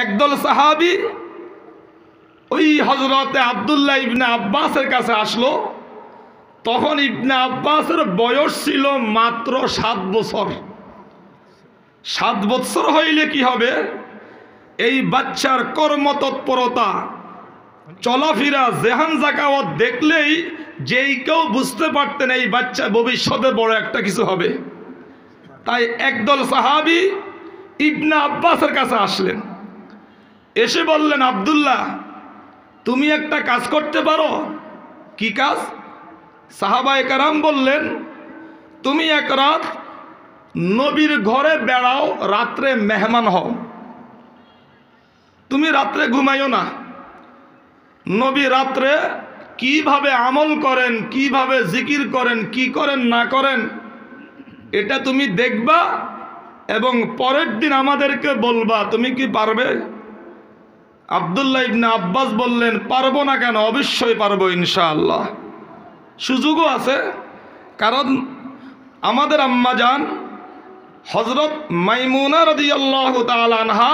একদল সাহাবী ওই হযরতে আব্দুল্লাহ ইবনে আব্বাসের কাছে আসলো। তখন ইবনে আব্বাসের বয়স ছিল মাত্র 7 বছর। 7 বছর হইলে কি হবে, এই বাচ্চার কর্মতৎপরতা, চলাফেরা, জেহান জাকাওয়াত দেখলেই যেই কেউ বুঝতে পারতেন এই বাচ্চা ভবিষ্যতে বড় একটা কিছু হবে। তাই একদল সাহাবী ইবনে আব্বাসের কাছে আসলেন, এসে বললেন, আব্দুল্লাহ তুমি একটা কাজ করতে পারো। কি কাজ? সাহাবায়ে কেরাম বললেন, তুমি এক রাত নবীর ঘরে বেড়াও, রাত্রে মেহমান হও, তুমি রাত্রে ঘুমাইও না। নবী রাত্রে কিভাবে আমল করেন, কিভাবে জিকির করেন, কি করেন না করেন, এটা তুমি দেখবা এবং পরের দিন আমাদেরকে বলবা। তুমি কি পারবে? আব্দুল্লাহ ইবনে আব্বাস বললেন, পারবো না কেন, অবশ্যই পারবো ইনশাআল্লাহ। সুযোগও আছে, কারণ আমাদের আম্মাজান হযরত মাইমুনা রাদিয়াল্লাহু তাআলা আনহা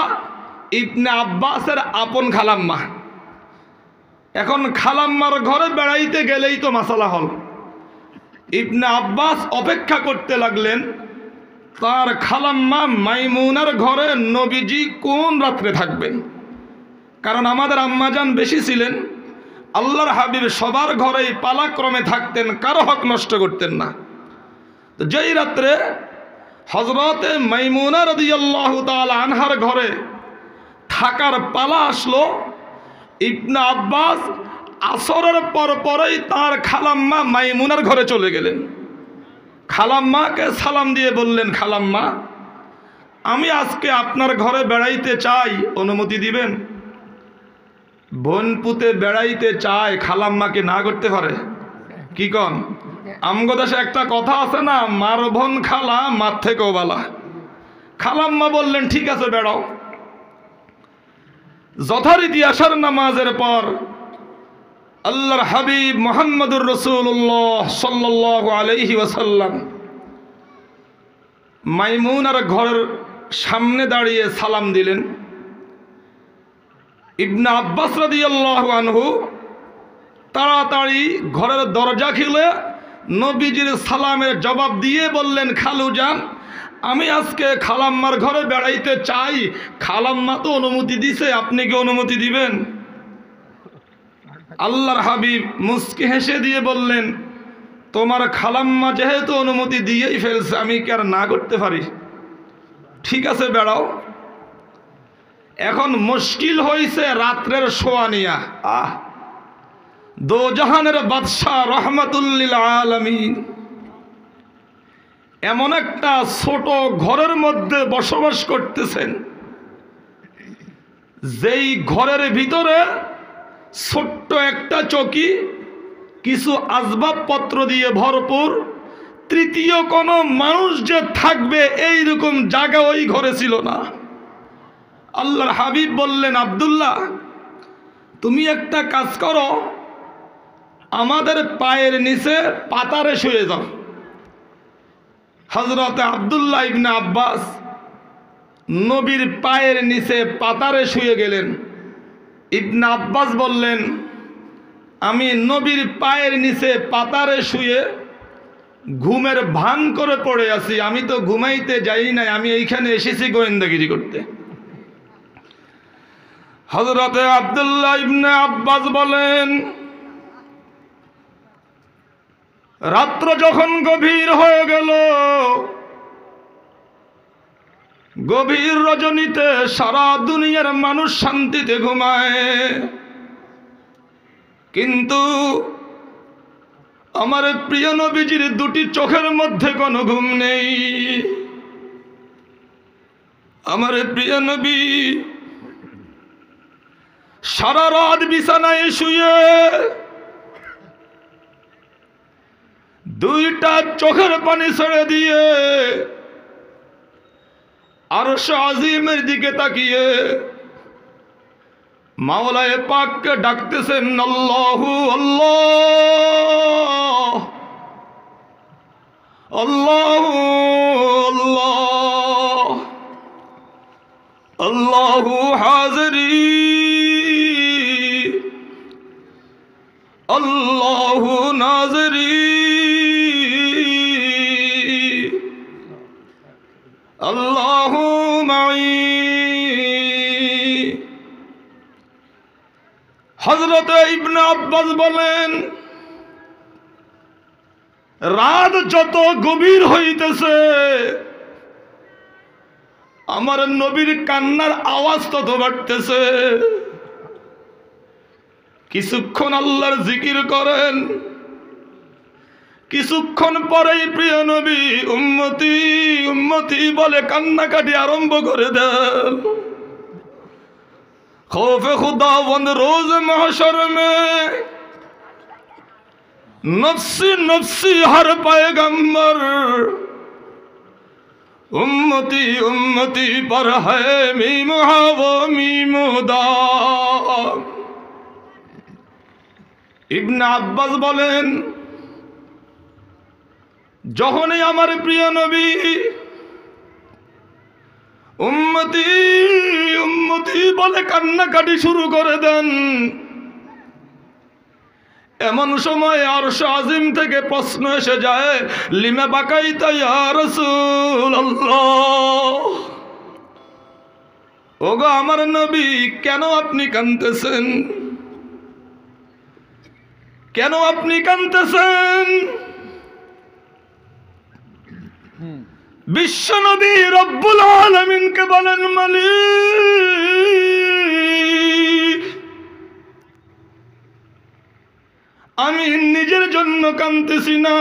ইবনে আব্বাসের আপন খালাম্মা। এখন খালাম্মার ঘরে বেড়াইতে গেলেই তো মাসালা হল। ইবনে আব্বাস অপেক্ষা করতে লাগলেন তার খালাম্মা মাইমুনার ঘরে নবীজি কোন রাত্রে থাকবেন। কারণ আমাদের আম্মাজান বেশি ছিলেন, আল্লাহর হাবিব সবার ঘরেই পালাক্রমে থাকতেন, কারো হক নষ্ট করতেন না। তো যেই রাত্রে হযরতে মাইমুনা রাদিয়াল্লাহু তাআলা আনহার ঘরে থাকার পালা আসলো, ইবনে আব্বাস আসরের পরেই তার খালাম্মা মাইমুনার ঘরে চলে গেলেন। খালাম্মাকে সালাম দিয়ে বললেন, খালাম্মা আমি আজকে আপনার ঘরে বেড়াইতে চাই, অনুমতি দিবেন? বোন পুতে বেড়াইতে চায়, খালাম্মাকে না করতে পারে? কি কন? আমগো দেশে একটা কথা আছে না, মার বোন খালা মার থেকেও বালা। খালাম্মা বললেন, ঠিক আছে বেড়াও। যথারীতি আশার নামাজের পর আল্লাহর হাবিব মুহাম্মদুর রাসূলুল্লাহ সাল্লাল্লাহু আলাইহি ওয়াসাল্লাম মাইমুনার ঘরের সামনে দাঁড়িয়ে সালাম দিলেন। ইবনে আব্বাস রাদিয়াল্লাহু আনহু তাড়াতাড়ি ঘরের দরজা খুলে নবীজির সালামের জবাব দিয়ে বললেন, খালুজান আমি আজকে খালাম্মার ঘরে বেড়াইতে চাই, খালাম্মা তো অনুমতি দিছে, আপনি কি অনুমতি দিবেন? আল্লাহর হাবিব মুস্কি হেসে দিয়ে বললেন, তোমার খালাম্মা যেহেতু অনুমতি দিয়েই ফেলছে, আমি কি আর না করতে পারি? ঠিক আছে বেড়াও। এখন মুশকিল হইছে রাত্রের শোয়ানিয়া। দোজাহানের বাদশাহ রহমাতুল লিল আলামিন এমন একটা ছোট ঘরের মধ্যে বসবাস করতেছেন, যেই ঘরের ভিতরে ছোট্ট একটা চৌকি, কিছু আসবাবপত্র দিয়ে ভরপুর, তৃতীয় কোনো মানুষ যে থাকবে এইরকম জায়গা ওই ঘরে ছিল না। আল্লাহর হাবিব বললেন, আব্দুল্লাহ তুমি একটা কাজ করো, আমাদের পায়ের নিচে পাতারে শুয়ে যাও। হযরতে আব্দুল্লাহ ইবনে আব্বাস নবীর পায়ের নিচে পাতারে শুয়ে গেলেন। ইবনে আব্বাস বললেন, আমি নবীর পায়ের নিচে পাতারে শুয়ে ঘুমের ভান করে পড়ে আছি, আমি তো ঘুমাইতে যাই নাই, আমি এইখানে এসেছি গোয়েন্দাগিরি করতে। হযরতে আব্দুল্লাহ ইবনে আব্বাস বলেন, রাত্র যখন গভীর হয়ে গেল, গভীর রজনীতে সারা দুনিয়ার মানুষ শান্তিতে ঘুমায়, কিন্তু আমার প্রিয় নবীজির দুটি চোখের মধ্যে কোনো ঘুম নেই। আমার প্রিয় নবী সারা রাত বিছানায় শুয়ে দুইটা চোখের পানি ছেড়ে দিয়ে আরশ আজিমের দিকে তাকিয়ে মাওলায়ে পাককে ডাকতেছেন, আল্লাহু আল্লাহ, আল্লাহু আল্লাহ, আল্লাহু হাজিরি আল্লাহু নাজিরি আল্লাহু মাই। হযরত ইবনে আব্বাস বলেন, রাত যত গভীর হইতেছে আমার নবীর কান্নার আওয়াজ তত বাড়তেছে। কিছুক্ষণ আল্লাহর জিকির করেন, কিছুক্ষণ পরেই প্রিয় নবী উম্মতি উম্মতি বলে কান্নাকাটি আরম্ভ করে দেন। खौफ खुदावंद रोज महशर में नफ्सी नफ्सी हर पैगंबर उम्मती उम्मती पर है मीम वो मीमुदा। ইবনে আব্বাস বলেন, যখনই আমার প্রিয় নবী উম্মতি উম্মতি বলে কান্নাকাটি শুরু করে দেন, এমন সময় আরশ আজিম থেকে প্রশ্ন এসে যায়, লিমা বাকাইতা ইয়া রাসূলুল্লাহ, ওগো আমার নবী কেন আপনি কাঁদতেছেন, কেন আপনি কাঁদতেছেন? বিশ্বনবী রব্বুল আলামিনকে বলেন, মালিক আমি নিজের জন্য কাঁদতেছি না,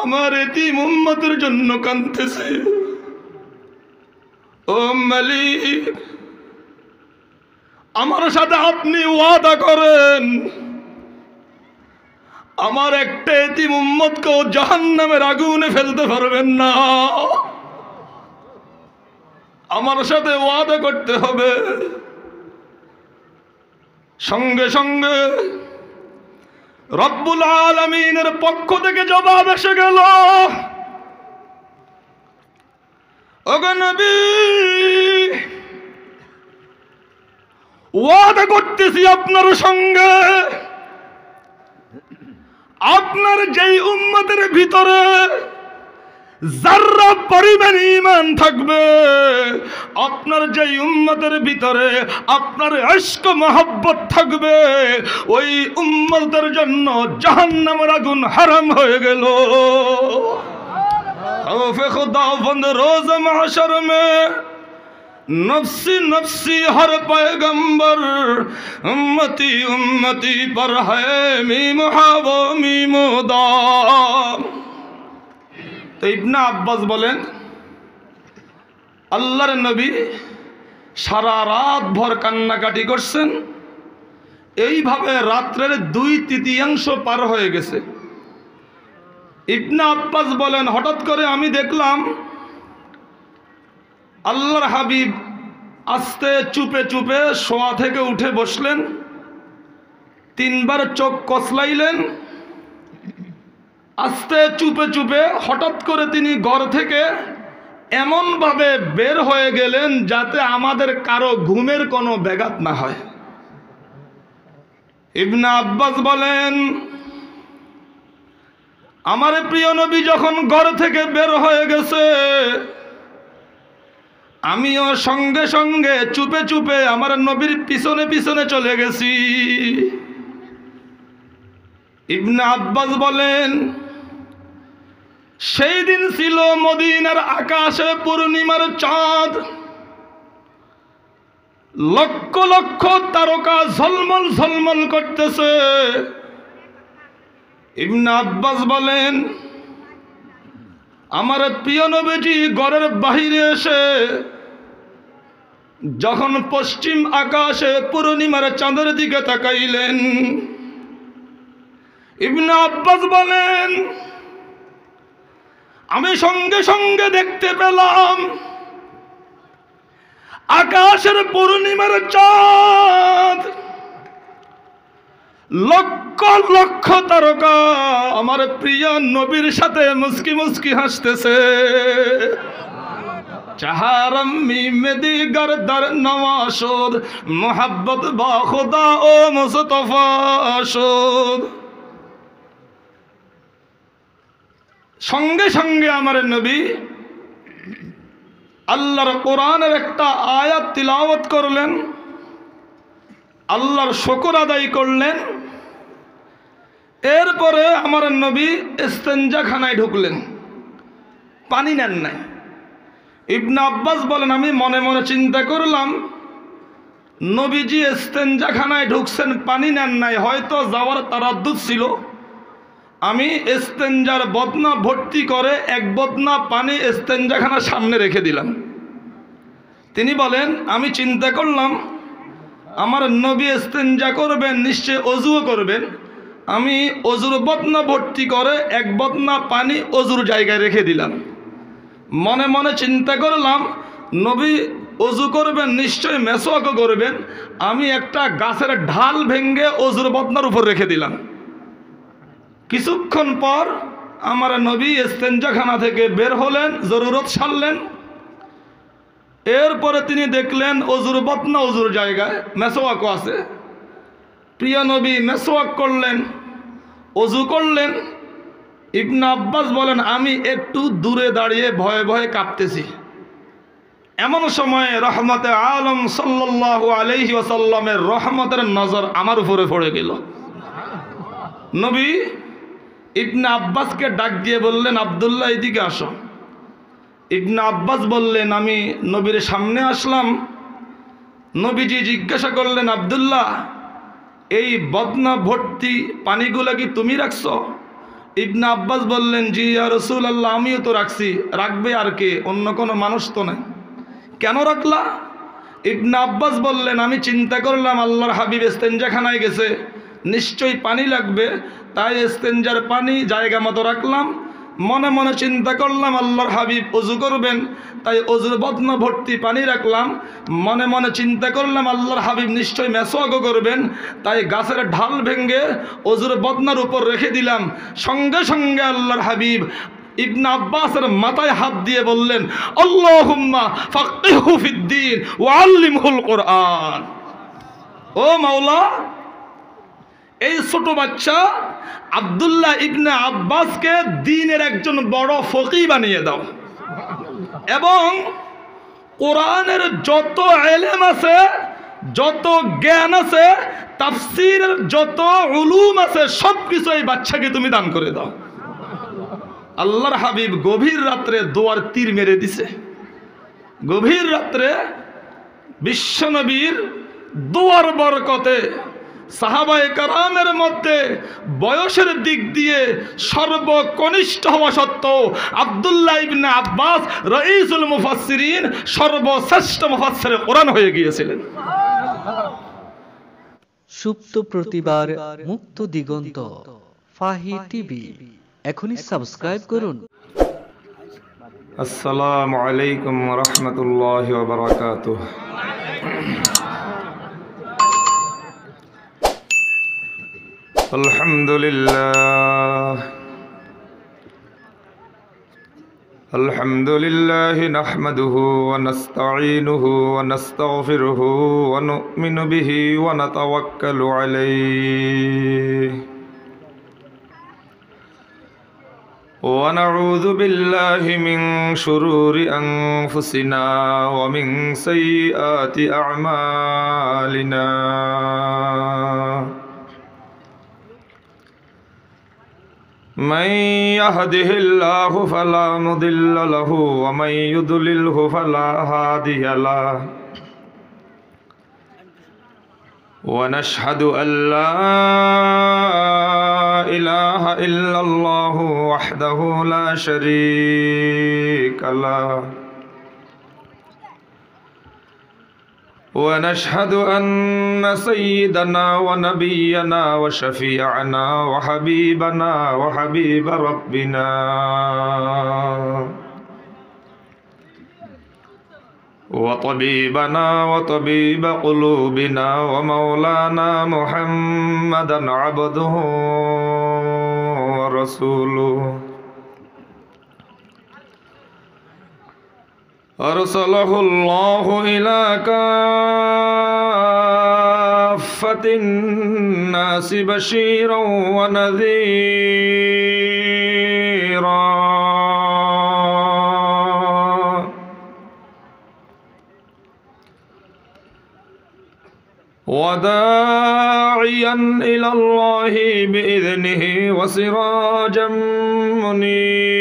আমার এতিম উম্মতের জন্য কাঁদতেছি। ও মালিক আমার সাথে আপনি ওয়াদা করেন আমার একটা এতিম উম্মতকেও জাহান্নামের আগুনে ফেলতে পারবেন না, আমার সাথে ওয়াদা করতে হবে। সঙ্গে সঙ্গে রব্বুল আলামিনের পক্ষ থেকে জবাব এসে গেল, ওগো নবী ওয়াদা করতেছি আপনার সঙ্গে, আপনার যেই উম্মতের ভিতরে যারা পরিমাণ ঈমান থাকবে, আপনার যেই উম্মতের ভিতরে আপনার ইশক মহব্বত থাকবে, ওই উম্মতের জন্য জাহান্নামের আগুন হারাম হয়ে গেল। খৌফে খুদাবন্দ রোজ মাহশর মে नफ्सी नफ्सी हर पैगंबर उम्मती उम्मती पर है मीम वो मीमुदा। তো ইবনে আব্বাস বলেন, আল্লাহর নবী সারা রাত ভর কান্নাকাটি করছেন, এইভাবে রাত্রের 2/3 পার হয়ে গেছে। ইবনে আব্বাস বলেন, হঠাৎ করে আমি দেখলাম আল্লাহর হাবিব আস্তে চুপে চুপে শোয়া থেকে উঠে বসলেন, 3 বার চোখ কসলাইলেন, আস্তে চুপে চুপে হঠাৎ করে তিনি ঘর থেকে এমনভাবে বের হয়ে গেলেন যাতে আমাদের কারো ঘুমের কোনো ব্যাঘাত না হয়। ইবনে আব্বাস বলেন, আমার প্রিয় নবী যখন ঘর থেকে বের হয়ে গেছে, আমিও সঙ্গে সঙ্গে চুপে চুপে আমার নবীর পিছনে পিছনে চলে গেছি। ইবনে আব্বাস বলেন, সেই দিন ছিল মদিনার আকাশে পূর্ণিমার চাঁদ, লক্ষ লক্ষ তারকা ঝলমল ঝলমল করতেছে। ইবনে আব্বাস বলেন, আমার প্রিয় নবীজি ঘরের বাহিরে এসে যখন পশ্চিম আকাশে পূর্ণিমার চাঁদের দিকে তাকাইলেন, ইবনে আব্বাস বলেন, আমি সঙ্গে সঙ্গে দেখতে পেলাম আকাশের পূর্ণিমার চাঁদ, লক্ষ লক্ষ তারকা আমার প্রিয় নবীর সাথে মুস্কি মুস্কি হাসতেছে। चाहरम में दीगर दर नवाशोद मोहब्बत बा खुदा ओ मुस्तफा शोद। संगे संगे आमार नबी আল্লাহর কোরআনের একটা আয়াত তিলাওয়াত করলেন, আল্লাহর শুকর আদায় করলেন। এরপরে আমার নবী ইস্তেঞ্জাখানায় ঢুকলেন, পানি নেন নাই। ইবনে আব্বাস বলেন, আমি মনে মনে চিন্তা করলাম নবীজি ইস্তেঞ্জাখানায় ঢুকছেন, পানি নেন নাই, হয়তো যাওয়ার তারাদ্দুদ ছিল। আমি ইস্তেঞ্জার বদনা ভর্তি করে এক বদনা পানি ইস্তেঞ্জাখানার সামনে রেখে দিলাম। তিনি বলেন, আমি চিন্তা করলাম আমার নবী ইস্তেঞ্জা করবেন, নিশ্চয় অজুও করবেন। আমি অজুর বদনা ভর্তি করে এক বদনা পানি অজুর জায়গায় রেখে দিলাম। মনে মনে চিন্তা করলাম নবী অজু করবেন, নিশ্চয় মেসওয়াকও করবেন। আমি একটা গাছের ঢাল ভেঙ্গে অজুর বদনার উপর রেখে দিলাম। কিছুক্ষণ পর আমার নবী ইস্তেঞ্জাখানা থেকে বের হলেন, জরুরত সারলেন। এরপরে তিনি দেখলেন অজুর বদনা অজুর জায়গায়, মেসওয়াকও আছে। প্রিয় নবী মেসওয়াক করলেন, অজু করলেন। ইবনে আব্বাস বলেন, আমি একটু দূরে দাঁড়িয়ে ভয়ে ভয়ে কাঁপতেছি। এমন সময় রহমতে আলম সাল্লাল্লাহু আলাইহি ওয়াসাল্লামের রহমতের নজর আমার উপরে পড়ে গেল। নবী ইবনে আব্বাসকে ডাক দিয়ে বললেন, আব্দুল্লাহ এদিকে আসো। ইবনে আব্বাস বললেন, আমি নবীর সামনে আসলাম। নবীজি জিজ্ঞাসা করলেন, আব্দুল্লাহ এই বদনা ভর্তি পানিগুলা কি তুমি রাখছো? ইবনে আব্বাস বললেন, জি ইয়া রাসূলুল্লাহ, আমিও তো রাখছি। রাখবে আর কে? অন্য কোনো মানুষ তো নাই। কেন রাখলা? ইবনে আব্বাস বললেন, আমি চিন্তা করলাম আল্লাহর হাবিব ইস্তেঞ্জাখানায় গেছে, নিশ্চয়ই পানি লাগবে, তাই ইস্তেঞ্জার পানি জায়গা মতো রাখলাম। মনে মনে চিন্তা করলাম আল্লাহর হাবিব অজু করবেন, তাই অজুর বদনা ভর্তি পানি রাখলাম। মনে মনে চিন্তা করলাম আল্লাহর হাবিব নিশ্চয়ই মেসওয়াকও করবেন, তাই গাছের ঢাল ভেঙ্গে অজুর বদনার উপর রেখে দিলাম। সঙ্গে সঙ্গে আল্লাহর হাবিব ইবনে আব্বাসের মাথায় হাত দিয়ে বললেন, আল্লাহুম্মা ফাক্কিহু ফিদ্দীন ওয়া আল্লিমহুল কুরআন। ও মাওলা, এই ছোট বাচ্চা আব্দুল্লাহ ইবনে আব্বাসকে দ্বীনের একজন বড় ফকিহ বানিয়ে দাও, এবং কোরআনের যত ইলম আছে, যত জ্ঞান আছে, তাফসীরের যত উলুম আছে, সব কিছু এই বাচ্চাকে তুমি দান করে দাও। আল্লাহর হাবিব গভীর রাত্রে দোয়ার তীর মেরে দিছে। গভীর রাত্রে বিশ্বনবীর দোয়ার বরকতে সাহাবায়ে কেরামের মধ্যে বয়সের দিক দিয়ে সর্বকনিষ্ঠ হওয়া সত্ত্বেও আব্দুল্লাহ ইবনে আব্বাস রাইসুল মুফাসসিরিন, সর্বশ্রেষ্ঠ মুফাসসিরে কোরআন হয়ে গিয়েছিলেন। সুপ্ত প্রতিবার, মুক্ত দিগন্ত, ফাহি টিভি, এখনই সাবস্ক্রাইব করুন। আসসালামু আলাইকুম ওয়া রাহমাতুল্লাহি ওয়া বারাকাতুহু। আলহামদুলিল্লাহ নাহমাদুহু ওয়া নাস্তাঈনুহু ওয়া নাস্তাগফিরুহু ওয়া নু'মিনু বিহি ওয়া নাতাওয়াক্কালু আলাইহি ওয়া নাউযু বিল্লাহি মিন শুরুরি আনফুসিনা ওয়া মিন সাইয়্যাতি আ'মালিনা। من يهده الله فلا مضل له ومن يضلله فلا هادي له ونشهد أن لا إله إلا الله وحده لا شريك له ونشهد أن سيدنا ونبينا وشفيعنا وحبيبنا وحبيب ربنا وطبيبنا وطبيب قلوبنا ومولانا محمدا عبده ورسوله अरसलहुल्लाहु इला काफ़्फ़तिन नासि बशीरन व नज़ीरा वदाइयन इलल्लाहि बिइज़निहि व सिराजम मुनीरा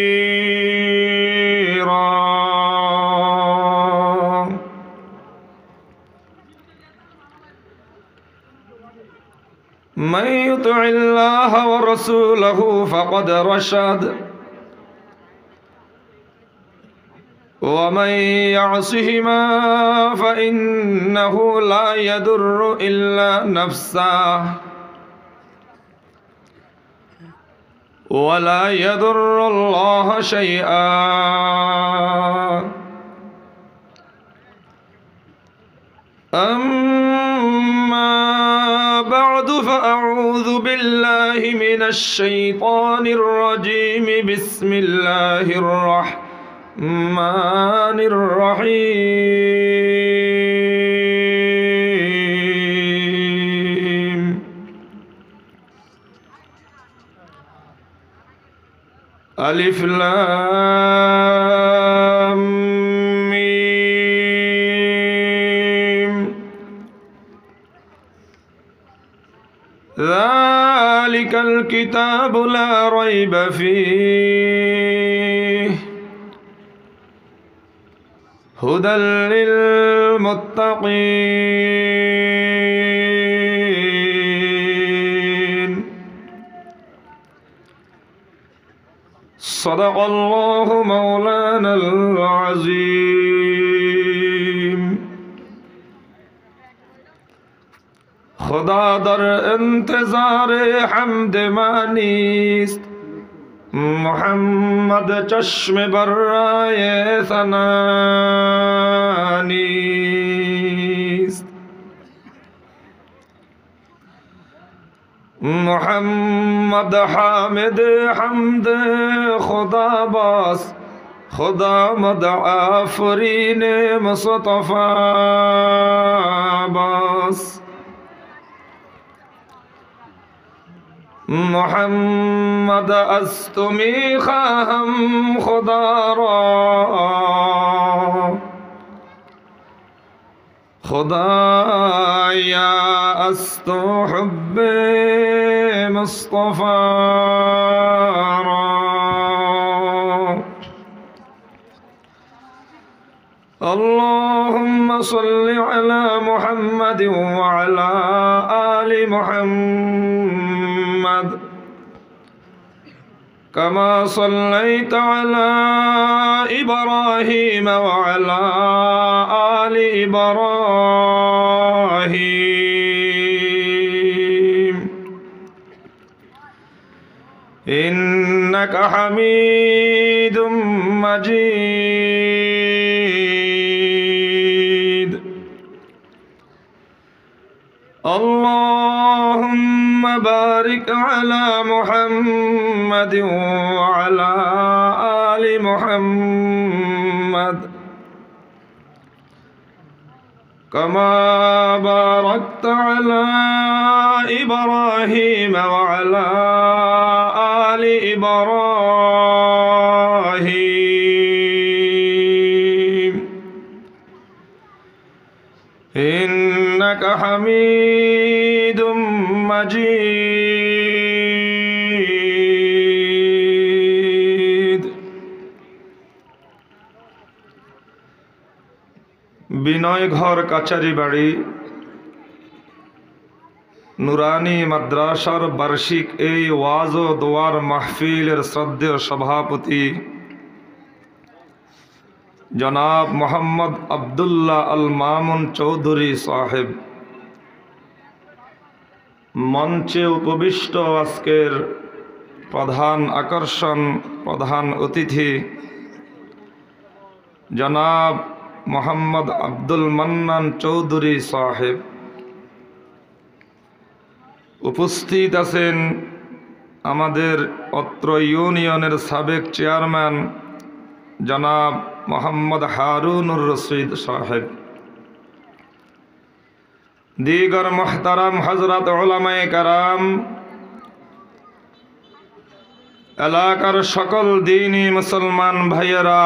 मन युतिइल्लाह व रसूलहु फ़क़द रशद वमन यअसिहिमा फ़इन्नहु ला यदुर्रु इल्ला नफ्सहु वला यदुर्रुल्लाह शैआ अम्मा बअदु फ़अऊज़ु बिल्लाहि मिनश शैतानिर रजीम बिस्मिल्लाहिर रहमानिर रहीम अलिफ लाम मीम ज़ालिकल किताबु ला रैब फ़ीह हुदल लिल मुत्तक़ीन सदक़ल्लाहु मौलानल अज़ीम। खुदा दर इंतज़ारे हम्द मानीस्त मोहम्मद चश्म बर्राए सनानीस्त मोहम्मद हामिद हम्द खुदा बास खुदा मद आफरीन मुस्तफ़ा बास मोहम्मद अस्तुमी खाहम खुदा रा खुदाया अस्तु हुब्बे मुस्तफ़ा रा अल्लाहुम्मा सल्लि अला मुहम्मद व अला आलि मुहम्मद कमा सल्लैत अला इब्राहीम व अला आलि इब्राहीम इन्नका हमीदुम मजीद। अल्लाहुम्मा बारिक अला मुहम्मद व अला आलि मुहम्मद कमा बारकत अला इब्राहीम व अला आलि इब्राहीम इन्नका हमीदुम मजीद। বিনয় ঘর কাচারি বাড়ি নুরানি মাদ্রাসার বার্ষিক এই ওয়াজ ও দোয়ার মাহফিলের শ্রদ্ধেয় সভাপতি জনাব মোহাম্মদ আব্দুল্লাহ আল মামুন চৌধুরী সাহেব, মঞ্চে উপবিষ্ট আজকের প্রধান আকর্ষণ, প্রধান অতিথি জনাব মোহাম্মদ আব্দুল মান্নান চৌধুরী সাহেব, উপস্থিত আছেন আমাদের অত্র ইউনিয়নের সাবেক চেয়ারম্যান জনাব मोहम्मद हारूनुर रशीद साहिब, दीगर मोहतरम हजरत उलमाए कराम, एलाकार सकल दीनी मुसलमान भाइयेरा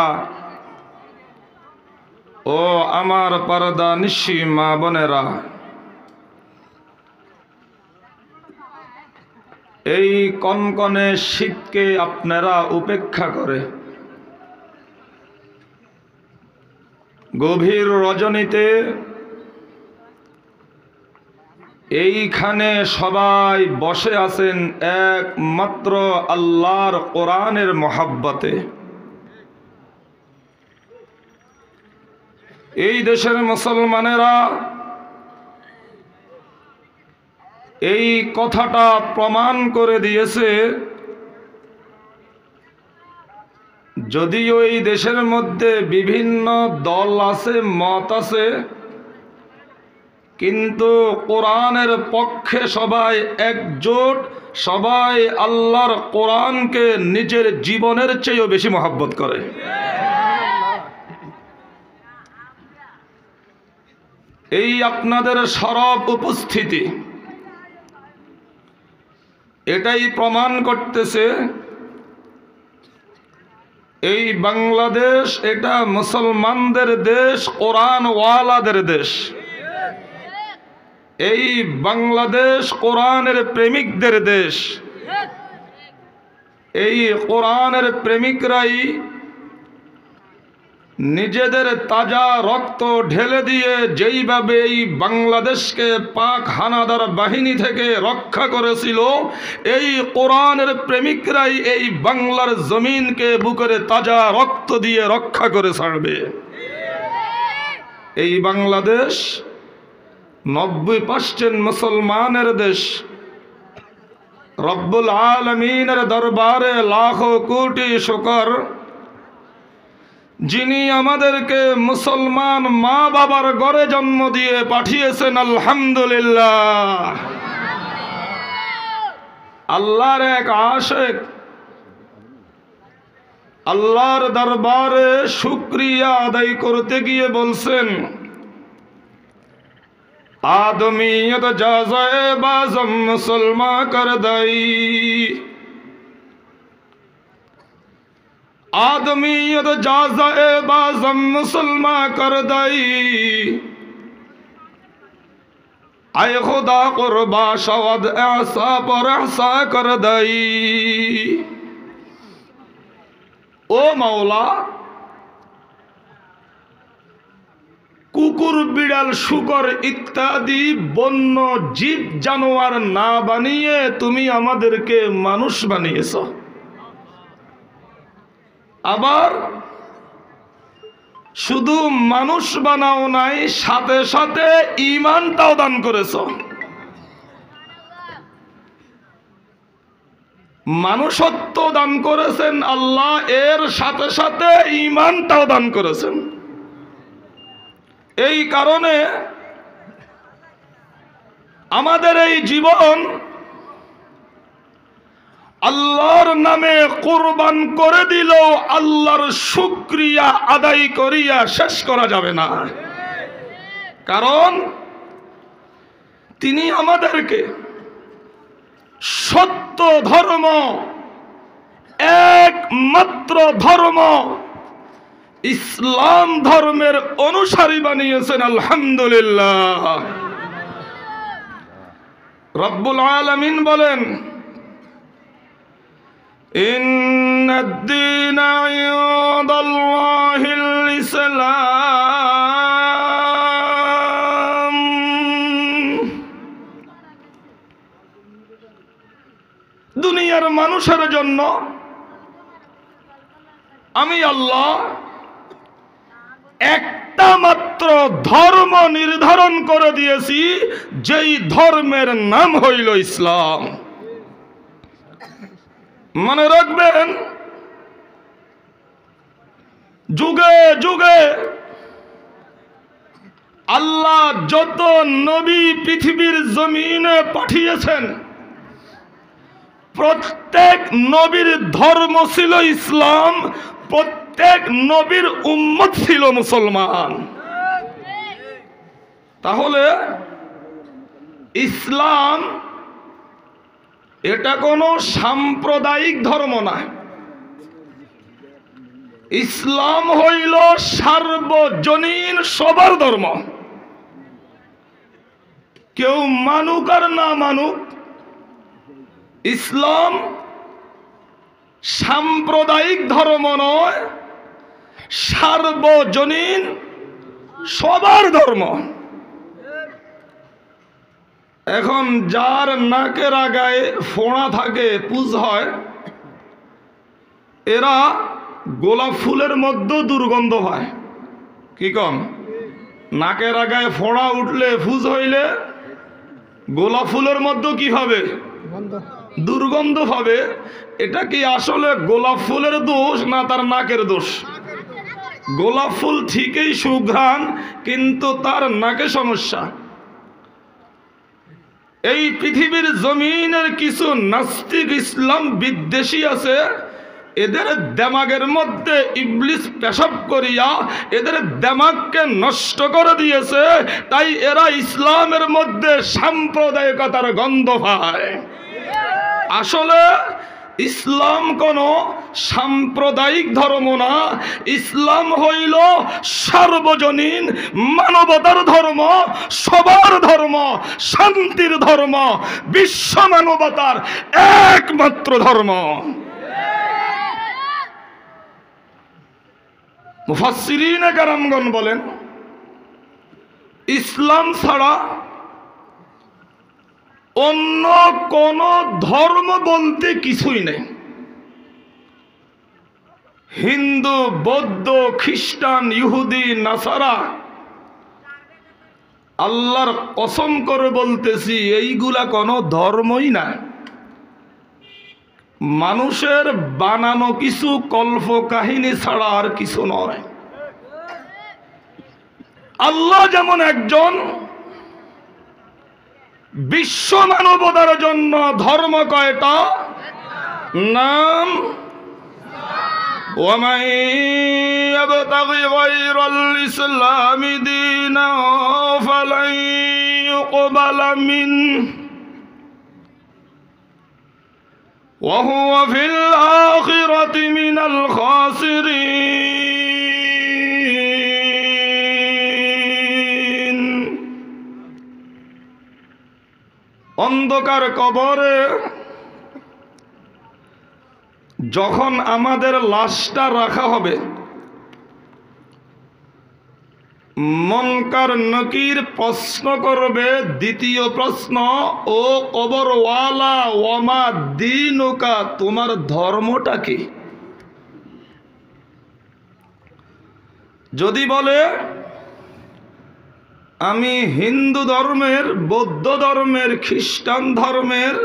ओ आमार पर्दा निशी मा बोनेरा, এই কনকনে শীতকে আপনারা উপেক্ষা করে গভীর রজনীতে এইখানে সবাই বসে আছেন একমাত্র আল্লাহর কোরআনের মহাব্বতে। এই দেশের মুসলমানেরা এই কথাটা প্রমাণ করে দিয়েছে, যদিও এই দেশের মধ্যে বিভিন্ন দল আছে, মত আছে, কিন্তু কোরআনের পক্ষে সবাই একজোট, সবাই আল্লাহর কোরআনকে নিজের জীবনের চেয়েও বেশি মহব্বত করে। এই আপনাদের সরব উপস্থিতি এটাই প্রমাণ করতেছে এই বাংলাদেশ এটা মুসলমানদের দেশ, কোরআন ওয়ালাদের দেশ। এই বাংলাদেশ কোরআনের প্রেমিকদের দেশ। এই কোরআনের প্রেমিকরাই নিজেদের তাজা রক্ত ঢেলে দিয়ে যেইভাবে এই বাংলাদেশকে পাক হানাদার বাহিনী থেকে রক্ষা করেছিল, এই কোরআনের প্রেমিকরাই এই বাংলার জমিনকে বুকের তাজা রক্ত দিয়ে রক্ষা করে ছাড়বে। এই বাংলাদেশ 90% মুসলমানের দেশ। রব্বুল আলামিনের দরবারে লাখো কোটি শুকর, যিনি আমাদেরকে মুসলমান মা বাবার ঘরে জন্ম দিয়ে পাঠিয়েছেন, আলহামদুলিল্লাহ। আল্লাহর এক আশিক আল্লাহর দরবারে শুকরিয়া আদায় করতে গিয়ে বলছেন, आदमियत जाज़े बाज़म मुसलमा कर दई, आदमियत जाज़े बाज़म मुसलमा कर दई, आय खुदा कुर्बा शवद ऐसा पर ऐसा कर दई। ओ मौला, কুকুর, বিড়াল, শুকর ইত্যাদি বন্য জীব জানোয়ার না বানিয়ে তুমি আমাদেরকে মানুষ বানিয়েছ। আবার শুধু মানুষ বানাও নাই, সাথে সাথে ঈমানটাও দান করেছ। মানুষত্ব দান করেছেন আল্লাহ, এর সাথে সাথে ঈমানটাও দান করেছেন। এই কারণে আমাদের এই জীবন আল্লাহর নামে কুরবান করে দিলেও আল্লাহর শুকরিয়া আদায় করিয়া শেষ করা যাবে না। কারণ তিনি আমাদেরকে সত্য ধর্ম, একমাত্র ধর্ম ইসলাম ধর্মের অনুসারী বানিয়েছেন, আলহামদুলিল্লাহ। রব্বুল আলামিন বলেন, ইন্নাদ-দীনা ইনদাল্লাহিল ইসলাম। দুনিয়ার মানুষের জন্য আমি আল্লাহ একটা মাত্র ধর্ম নির্ধারণ করে দিয়েছি, যেই ধর্মের নাম হইল ইসলাম। মনে রাখবেন, যুগে যুগে আল্লাহ যত নবী পৃথিবীর জমিনে পাঠিয়েছেন, প্রত্যেক নবীর ধর্ম ছিল ইসলাম, প্রত্যেক নবীর উম্মত ছিল মুসলমান। তাহলে ইসলাম এটা কোনো সাম্প্রদায়িক ধর্ম না। ইসলাম হইল সার্বজনীন সবার ধর্ম। কেউ মানুক আর না মানুক, ইসলাম সাম্প্রদায়িক ধর্ম নয়, সার্বজনীন সবার ধর্ম। এখন যার নাকের আগায় ফোঁড়া থাকে, পুজ হয়, এরা গোলাপ ফুলের মধ্যেও দুর্গন্ধ হয়। কি কম? নাকের আগায় ফোঁড়া উঠলে, ফুজ হইলে গোলাপ ফুলের মধ্যেও কি হবে? দুর্গন্ধ হবে। এটা কি আসলে গোলাপ ফুলের দোষ না তার নাকের দোষ? গোলাপ ফুল ঠিকই সুঘ্রাণ, কিন্তু তার নাকে সমস্যা। এই পৃথিবীর জমিনের কিছু নাস্তিক ইসলাম বিদ্বেষী আছে, এদের দেমাগের মধ্যে ইবলিস পেশাব করিয়া এদের দেমাগকে নষ্ট করে দিয়েছে। তাই এরা ইসলামের মধ্যে সাম্প্রদায়িকতার গন্ধ পায়। আসলে ইসলাম কোনো সাম্প্রদায়িক ধর্ম না, ইসলাম হইল সার্বজনীন মানবতার ধর্ম, সবার ধর্ম, শান্তির ধর্ম, বিশ্ব মানবতার একমাত্র ধর্ম। মুফাসসিরিনে কেরামগণ বলেন, ইসলাম ছাড়া অন্য কোন ধর্ম বলতে কিছুই নেই। হিন্দু, বৌদ্ধ, খ্রিস্টান, ইহুদি, নাসারা, আল্লাহর কসম করে বলতেছি এইগুলা কোনো ধর্মই না, মানুষের বানানো কিছু কল্প কাহিনী ছাড়া আর কিছু নয়। আল্লাহ যেমন একজন, বিশ্ব মানবতার জন্য ধর্ম কয়টা? নাম وَمَن يَبْتَغِ غَيْرَ الْإِسْلَامِ دِينًا فَلَن يُقْبَلَ مِنْهُ وَهُوَ فِي الْآخِرَةِ مِنَ الْخَاسِرِينَ। অন্ধকার কবরে যখন আমাদের লাশটা রাখা হবে, মুনকার নকির প্রশ্ন করবে। দ্বিতীয় প্রশ্ন, ও কবরওয়ালা, ওয়ামা দীনুকা, তোমার ধর্মটা কি? যদি বলে আমি হিন্দু ধর্মের, বৌদ্ধ ধর্মের, খ্রিস্টান ধর্মের,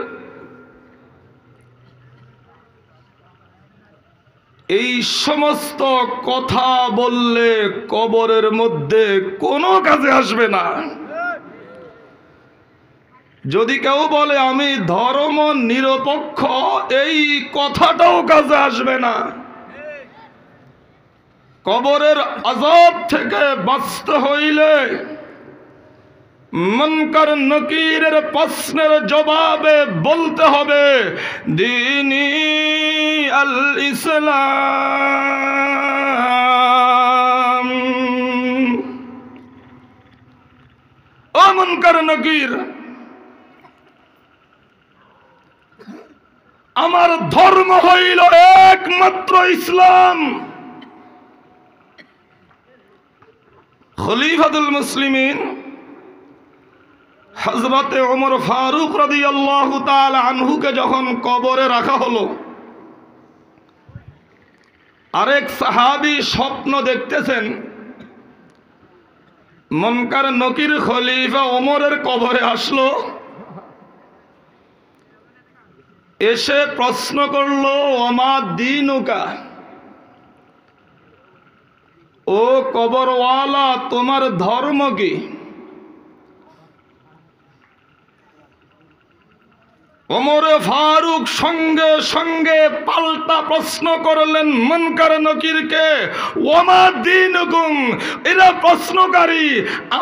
এই সমস্ত কথা বললে কবরের মধ্যে কোনো কাজে আসবে না। যদি কেউ বলে আমি ধর্ম নিরপেক্ষ, এই কথাটাও কাজে আসবে না। কবরের আযাব থেকে বাঁচতে হইলে মুনকার নকিরের প্রশ্নের জবাবে বলতে হবে দীনি আল ইসলাম। ও মুনকার নকির, আমার ধর্ম হইল একমাত্র ইসলাম। খলিফাতুল মুসলিমিন হযরতে ওমর ফারুক রাদিয়াল্লাহু তাআলা আনহুকে যখন কবরে রাখা হলো, আরেক সাহাবী স্বপ্ন দেখতেছেন মুনকার নকির খলিফা ওমরের কবরে আসলো, এসে প্রশ্ন করলো ওমা দীনুকা, ও কবরওয়ালা তোমার ধর্ম কি? ওমরে ফারুক সঙ্গে সঙ্গে পাল্টা প্রশ্ন করলেন মুনকার নকিরকে, ওমা দীনুকুম, এরা প্রশ্নকারী,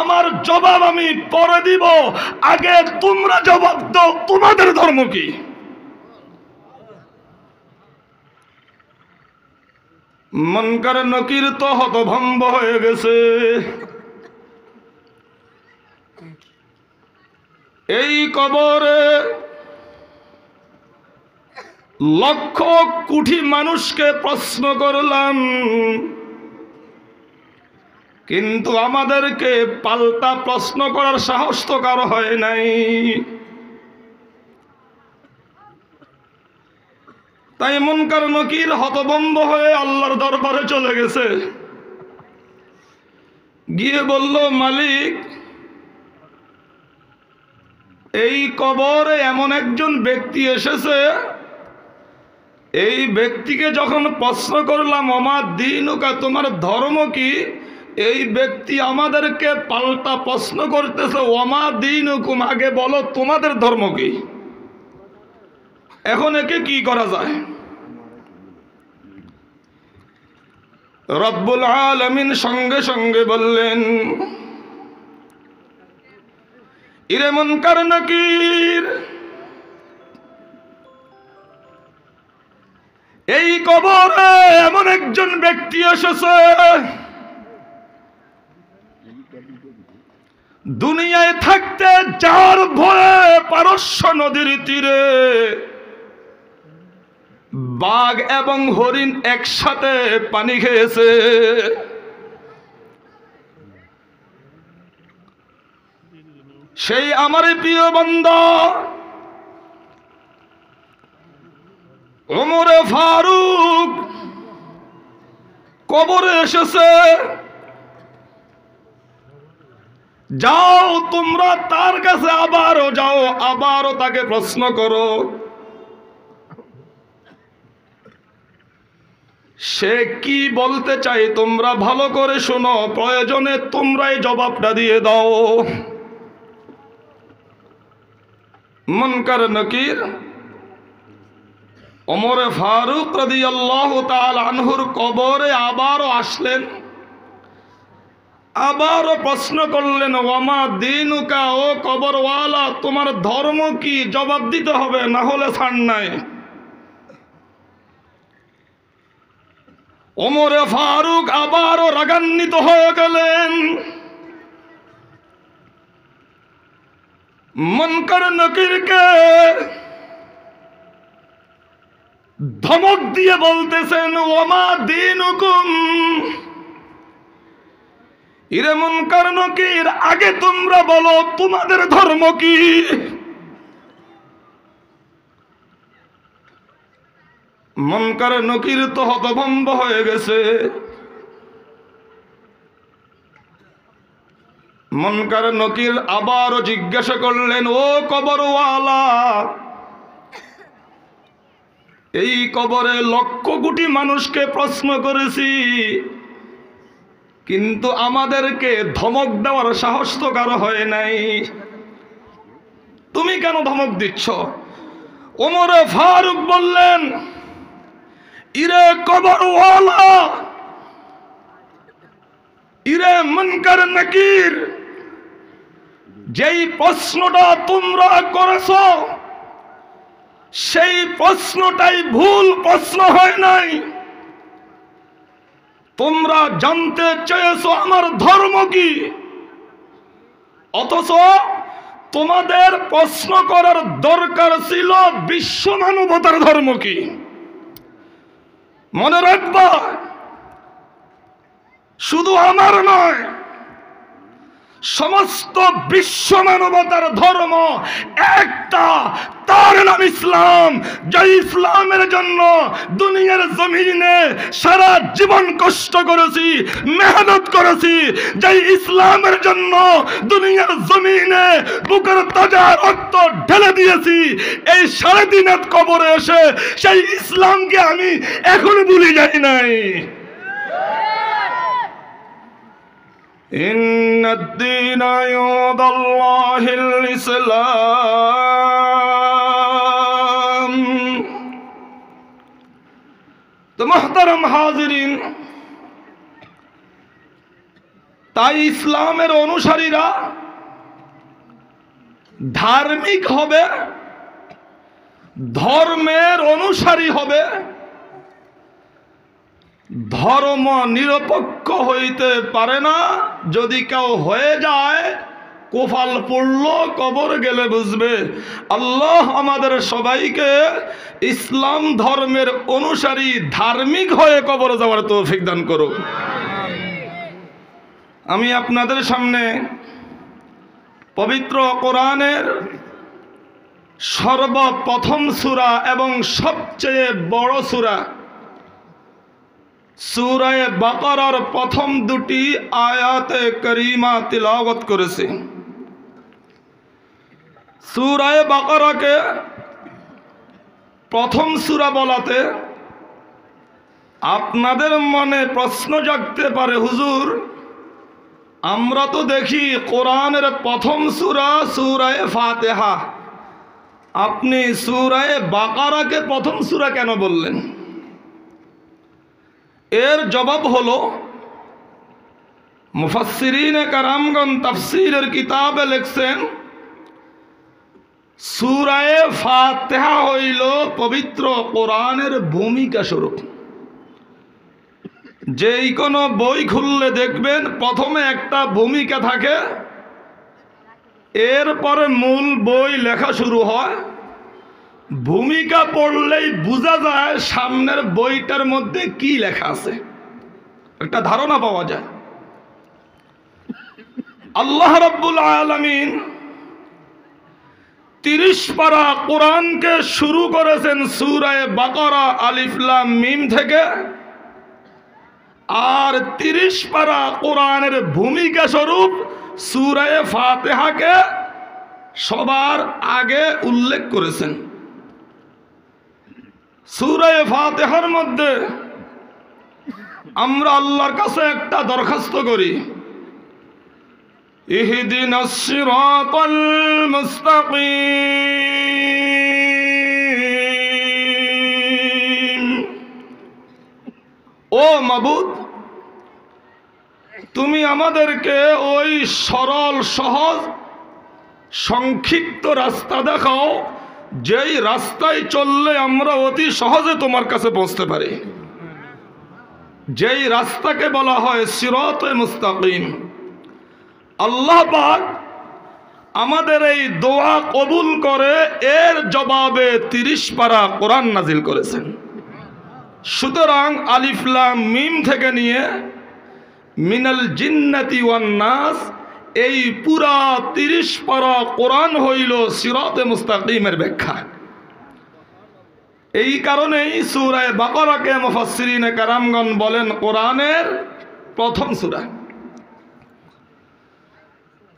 আমার জবাব আমি পরে দিব, আগে তোমরা জবাব দাও, তোমাদের ধর্ম কি? মুনকার নকির তো হতভম্ব হয়ে গেছে। এই কবরে লক্ষ কোটি মানুষকে প্রশ্ন করলাম, কিন্তু আমাদেরকে পাল্টা প্রশ্ন করার সাহস তো কারো হয় নাই। তাই মুনকার নকির হতভম্ব হয়ে আল্লাহর দরবারে চলে গেছে, গিয়ে বলল, মালিক, এই কবরে এমন একজন ব্যক্তি এসেছে, এই ব্যক্তিকে যখন প্রশ্ন করলাম ওমা দীনুকা, তোমার ধর্ম কি, এই ব্যক্তি আমাদেরকে পাল্টা প্রশ্ন করতেছে ওমা দীনুকুম, আগে বলো তোমাদের ধর্ম কি? এখন একে কি করা যায়? রব্বুল আলামিন সঙ্গে সঙ্গে বললেন, ইরে মুনকার নকির, এই কবরে এমন একজন ব্যক্তি এসেছে, দুনিয়ায় থাকতে যার ভয়ে পারস্য নদীর তীরে বাঘ এবং হরিণ একসাথে পানি খেয়েছে, সেই আমার প্রিয় বান্দা ওমরে ফারুক কবরে এসেছে। যাও তোমরা তার কাছে আবারও যাও, আবারও তাকে প্রশ্ন করো, সে কি বলতে চাই তোমরা ভালো করে শোনো, প্রয়োজনে তোমরাই জবাবটা দিয়ে দাও। মুনকার নকির ওমরে ফারুক রাদিয়াল্লাহু তাআলা আনহুর কবরে আবারও আসলেন, আবারও প্রশ্ন করলেন, ওমা দীনুকা, ও কবরওয়ালা, তোমার ধর্ম কি? জবাব দিতে হবে, না হলে ছাড় নাই। ওমরে ফারুক আবারও রাগান্বিত হয়ে গেলেন, মুনকার নকিরকে ধমক দিয়ে বলতেছেন, ওমা দীনুকুম, ইরে মুনকার নকির, আগে তোমরা বলো তোমাদের ধর্ম কি? মুনকার নকির তো হতভম্ব হয়ে গেছে। মুনকার নকির আবারও জিজ্ঞাসা করলেন, ও কবরওয়ালা, এই কবরে লক্ষ কোটি মানুষকে প্রশ্ন করেছি, কিন্তু আমাদেরকে ধমক দেওয়ার সাহস তো কারো হয় নাই, তুমি কেন ধমক দিচ্ছ? ওমরে ফারুক বললেন, ইরে কবরওয়ালা, ইরে মুনকার নকির, যেই প্রশ্নটা তোমরা করেছ সেই প্রশ্নটাই ভুল প্রশ্ন হয় নাই। তোমরা জানতে চেয়েছো আমার ধর্ম কি, অথচ তোমাদের প্রশ্ন করার দরকার ছিল বিশ্ব মানবতার ধর্ম কি। মনে রাখবা, শুধু আমার নয়, সমস্ত বিশ্ব মানবতার ধর্ম একটা, তার নাম ইসলাম। যে ইসলামের জন্য দুনিয়ার জমিনে সারা জীবন কষ্ট করেছি, মেহনত করেছি, যে ইসলামের জন্য দুনিয়ার জমিনে বুকের তাজা রক্ত ঢেলে দিয়েছি, এই 3.5 হাত কবরে এসে সেই ইসলামকে আমি এখনো ভুলে যাই নাই। ইন্নাদ-দীনা ইনদাল্লাহিল ইসলাম। মোহতারাম হাজিরিন, তাই ইসলামের অনুসারীরা ধার্মিক হবে, ধর্মের অনুসারী হবে, ধর্ম নিরপেক্ষ হইতে পারে না। যদি কেউ হয়ে যায়, কোফাল পড়ল, কবর গেলে বুঝবে। আল্লাহ আমাদের সবাইকে ইসলাম ধর্মের অনুসারী ধার্মিক হয়ে কবর যাওয়ার তৌফিক দান করুক। আমি আপনাদের সামনে পবিত্র কোরআনের সর্বপ্রথম সূরা এবং সবচেয়ে বড় সূরা সূরা বাকারার প্রথম দুটি আয়াতে করিমা তিলাওয়াত করেছি। সূরা বাকারাকে প্রথম সূরা বলাতে আপনাদের মনে প্রশ্ন জাগতে পারে, হুজুর আমরা তো দেখি কোরআনের প্রথম সূরা সূরা ফাতিহা, আপনি সূরা বাকারাকে প্রথম সূরা কেন বললেন? এর জবাব হলো, মুফাসসিরিনে কারামগণ তাফসীরের কিতাবে লিখছেন, সূরা ফাতিহা হইল পবিত্র কোরআনের ভূমিকা স্বরূপ। যেই কোনো বই খুললে দেখবেন প্রথমে একটা ভূমিকা থাকে, এরপরে মূল বই লেখা শুরু হয়। ভূমিকা পড়লেই বোঝা যায় সামনের বইটার মধ্যে কি লেখা আছে, একটা ধারণা পাওয়া যায়। আল্লাহ রাব্বুল আলামিন 30 পারা কোরআনকে শুরু করেছেন সূরা বাকারা আলিফ লাম মিম থেকে, আর 30 পারা কোরআনের ভূমিকা স্বরূপ সূরা ফাতিহাকে সবার আগে উল্লেখ করেছেন। সূরা ফাতিহার মধ্যে আমরা আল্লাহর কাছে একটা দরখাস্ত করি, ইহদিনাস সিরাতাল মুস্তাকিম। ও মাবুদ, তুমি আমাদেরকে ওই সরল সহজ সংক্ষিপ্ত রাস্তা দেখাও, যেই রাস্তায় চললে আমরা অতি সহজে তোমার কাছে পৌঁছতে পারি। যেই রাস্তাকে বলা হয় সিরাতে মুস্তাকিম। আল্লাহ পাক আমাদের এই দোয়া কবুল করে এর জবাবে 30 পারা কোরআন নাজিল করেছেন। সুতরাং আলিফ লাম মিম থেকে নিয়ে মিনাল জিন্নাতি ওয়ান নাস, এই পুরা 30 পারা কোরআন হইল সিরাতে মুস্তাকিমের ব্যাখ্যা। এই কারণেই সূরা বাকারাকে মুফাসসিরিনে কারামগণ বলেন কোরআনের প্রথম সূরা।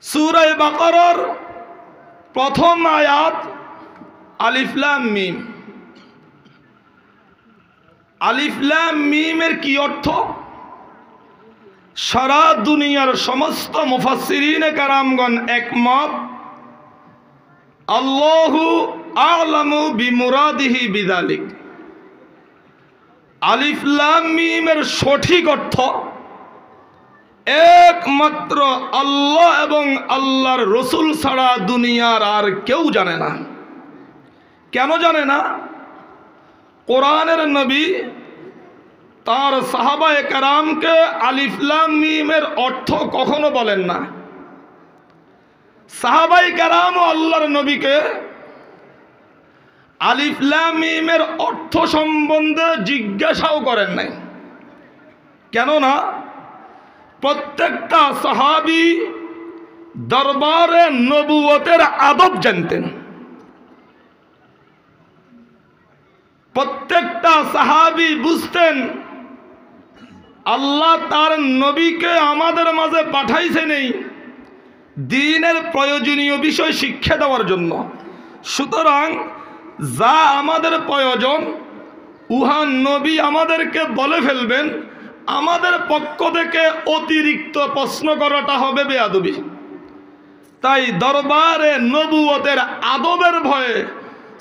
সূরা বাকারার প্রথম আয়াত আলিফ লাম মিম। আলিফ লাম মিমের কি অর্থ? সারা দুনিয়ার সমস্ত মুফাসসিরিনে কারামগণ একমত, আল্লাহু আ'লামু বিমুরাদিহি বিযালিক। আলিফ লাম মিমের সঠিক অর্থ একমাত্র আল্লাহ এবং আল্লাহর রসুল ছাড়া দুনিয়ার আর কেউ জানে না। কেন জানে না? কোরআনের নবী তার সাহাবায়ে কেরামকে আলিফ লাম মিমের অর্থ কখনো বলেন না। সাহাবায়ে কেরাম ও আল্লাহর নবীকে আলিফ লাম মিমের অর্থ সম্বন্ধে জিজ্ঞাসাও করেন নাই। কেননা প্রত্যেকটা সাহাবী দরবারে নবুয়তের আদব জানতেন। প্রত্যেকটা সাহাবী বুঝতেন আল্লাহ তার নবীকে আমাদের মাঝে পাঠাইছেনই দ্বীনের প্রয়োজনীয় বিষয় শিক্ষা দেওয়ার জন্য। সুতরাং যা আমাদের প্রয়োজন উহা নবী আমাদেরকে বলে ফেলবেন, আমাদের পক্ষ থেকে অতিরিক্ত প্রশ্ন করাটা হবে বেয়াদবি। তাই দরবারে নবুয়তের আদবের ভয়ে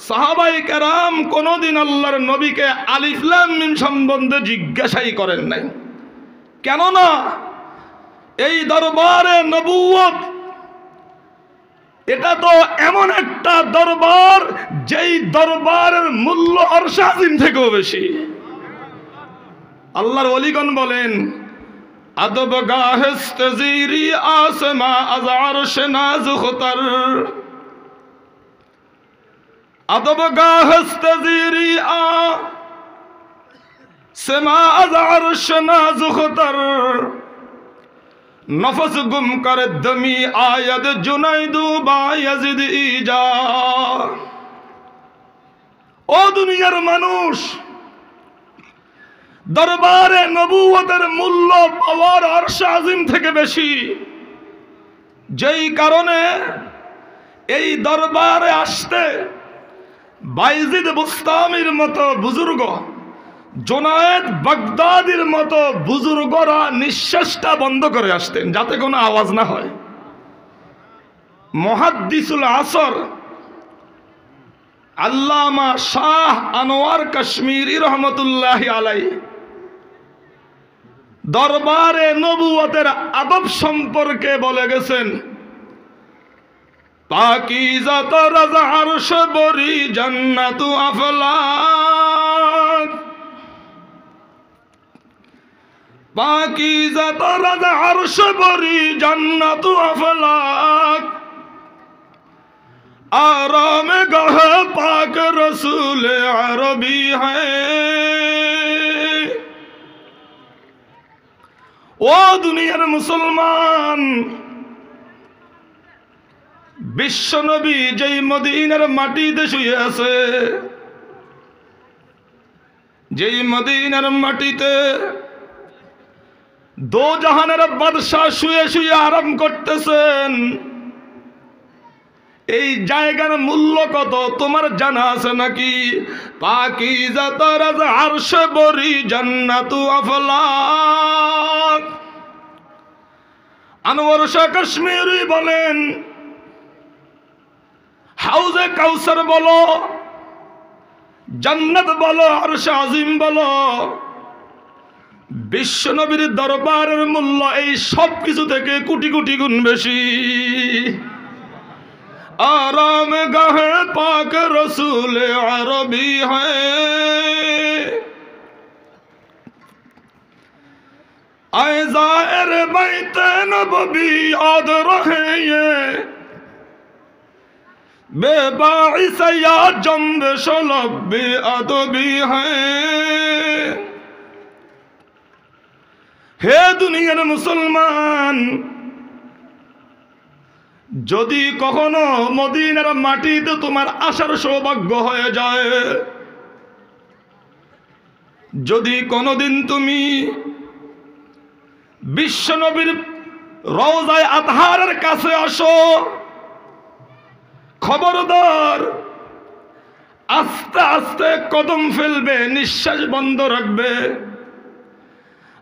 সাহাবাই কেরাম কোনদিন আল্লাহর নবীকে আলিফ লাম মিম সম্বন্ধে জিজ্ঞাসাই করেন নাই। কেননা এই দরবারে নবুয়ত এটা তো এমন একটা দরবার যেই দরবারের মূল্য আরশ আজিম থেকেও বেশি। আল্লাহর ওলিগণ বলেন আদব গাহস্তাজিরি আসমা আজ আরশ নাজুখতার, আদব গাহস্তাজিরি আসমা আজ আরশ নাজুখতার, নফস গুম কর দমি আয়াদ জুনাইদু বায়াজিদ ইজা। ও দুনিয়ার মানুষ, দরবারে নবুয়তের মূল্য পাওয়ার আরশ আজিম থেকে বেশি। যেই কারণে এই দরবারে আসতে বাইজিদ বুস্তামির মতো বুজুর্গ, জুনায়েদ বাগদাদির মতো বুজুর্গরা নিঃশ্বাসটা বন্ধ করে আসতেন যাতে কোনো আওয়াজ না হয়। মুহাদ্দিসুল আসর আল্লামা শাহ আনোয়ার কাশ্মীরি রহমতুল্লাহি আলাইহি দরবারে নবুয়তের আদব সম্পর্কে বলে গেছেন, পাকিজা তরাজ আরশ বরি জান্নাতু আফলাক, পাকিজা তরাজ আরশ বরি জান্নাতু আফলাক, आराम गाह पाक रसूल अरबी है। ও দুনিয়ার মুসলমান, বিশ্বনবী যেই মদিনার মাটিতে শুয়ে আছে, যেই মদিনার মাটিতে দো জাহানের বাদশা শুয়ে শুয়ে আরাম করতেছেন, এই জায়গার মূল্য কত তোমার জানা আছে নাকি? পাকিজা তরাজ আরশ বরি জান্নাতু আফলাক। আনোয়ার শাহ কাশ্মীরি বলেন, হাউজে কাউসার বলো, জান্নাত বলো, আরশ আজিম বলো, বিশ্বনবীর দরবারের মূল্য এই সব কিছু থেকে কোটি কোটি গুণ বেশি। आराम गाह पाक रसूल अरबी है। आए ज़ाहिर बैत नबवी याद रहे ये, बेबाइस या जंब शलब बे अदबी है। हे दुनियार मुसलमान, যদি কখনো মদিনার মাটিতে তোমার আসার সৌভাগ্য হয়ে যায়, যদি কোনোদিন তুমি বিশ্বনবীর রওজায়ে আতহারের কাছে আসো, খবরদার আস্তে আস্তে কদম ফেলবে, নিঃশ্বাস বন্ধ রাখবে।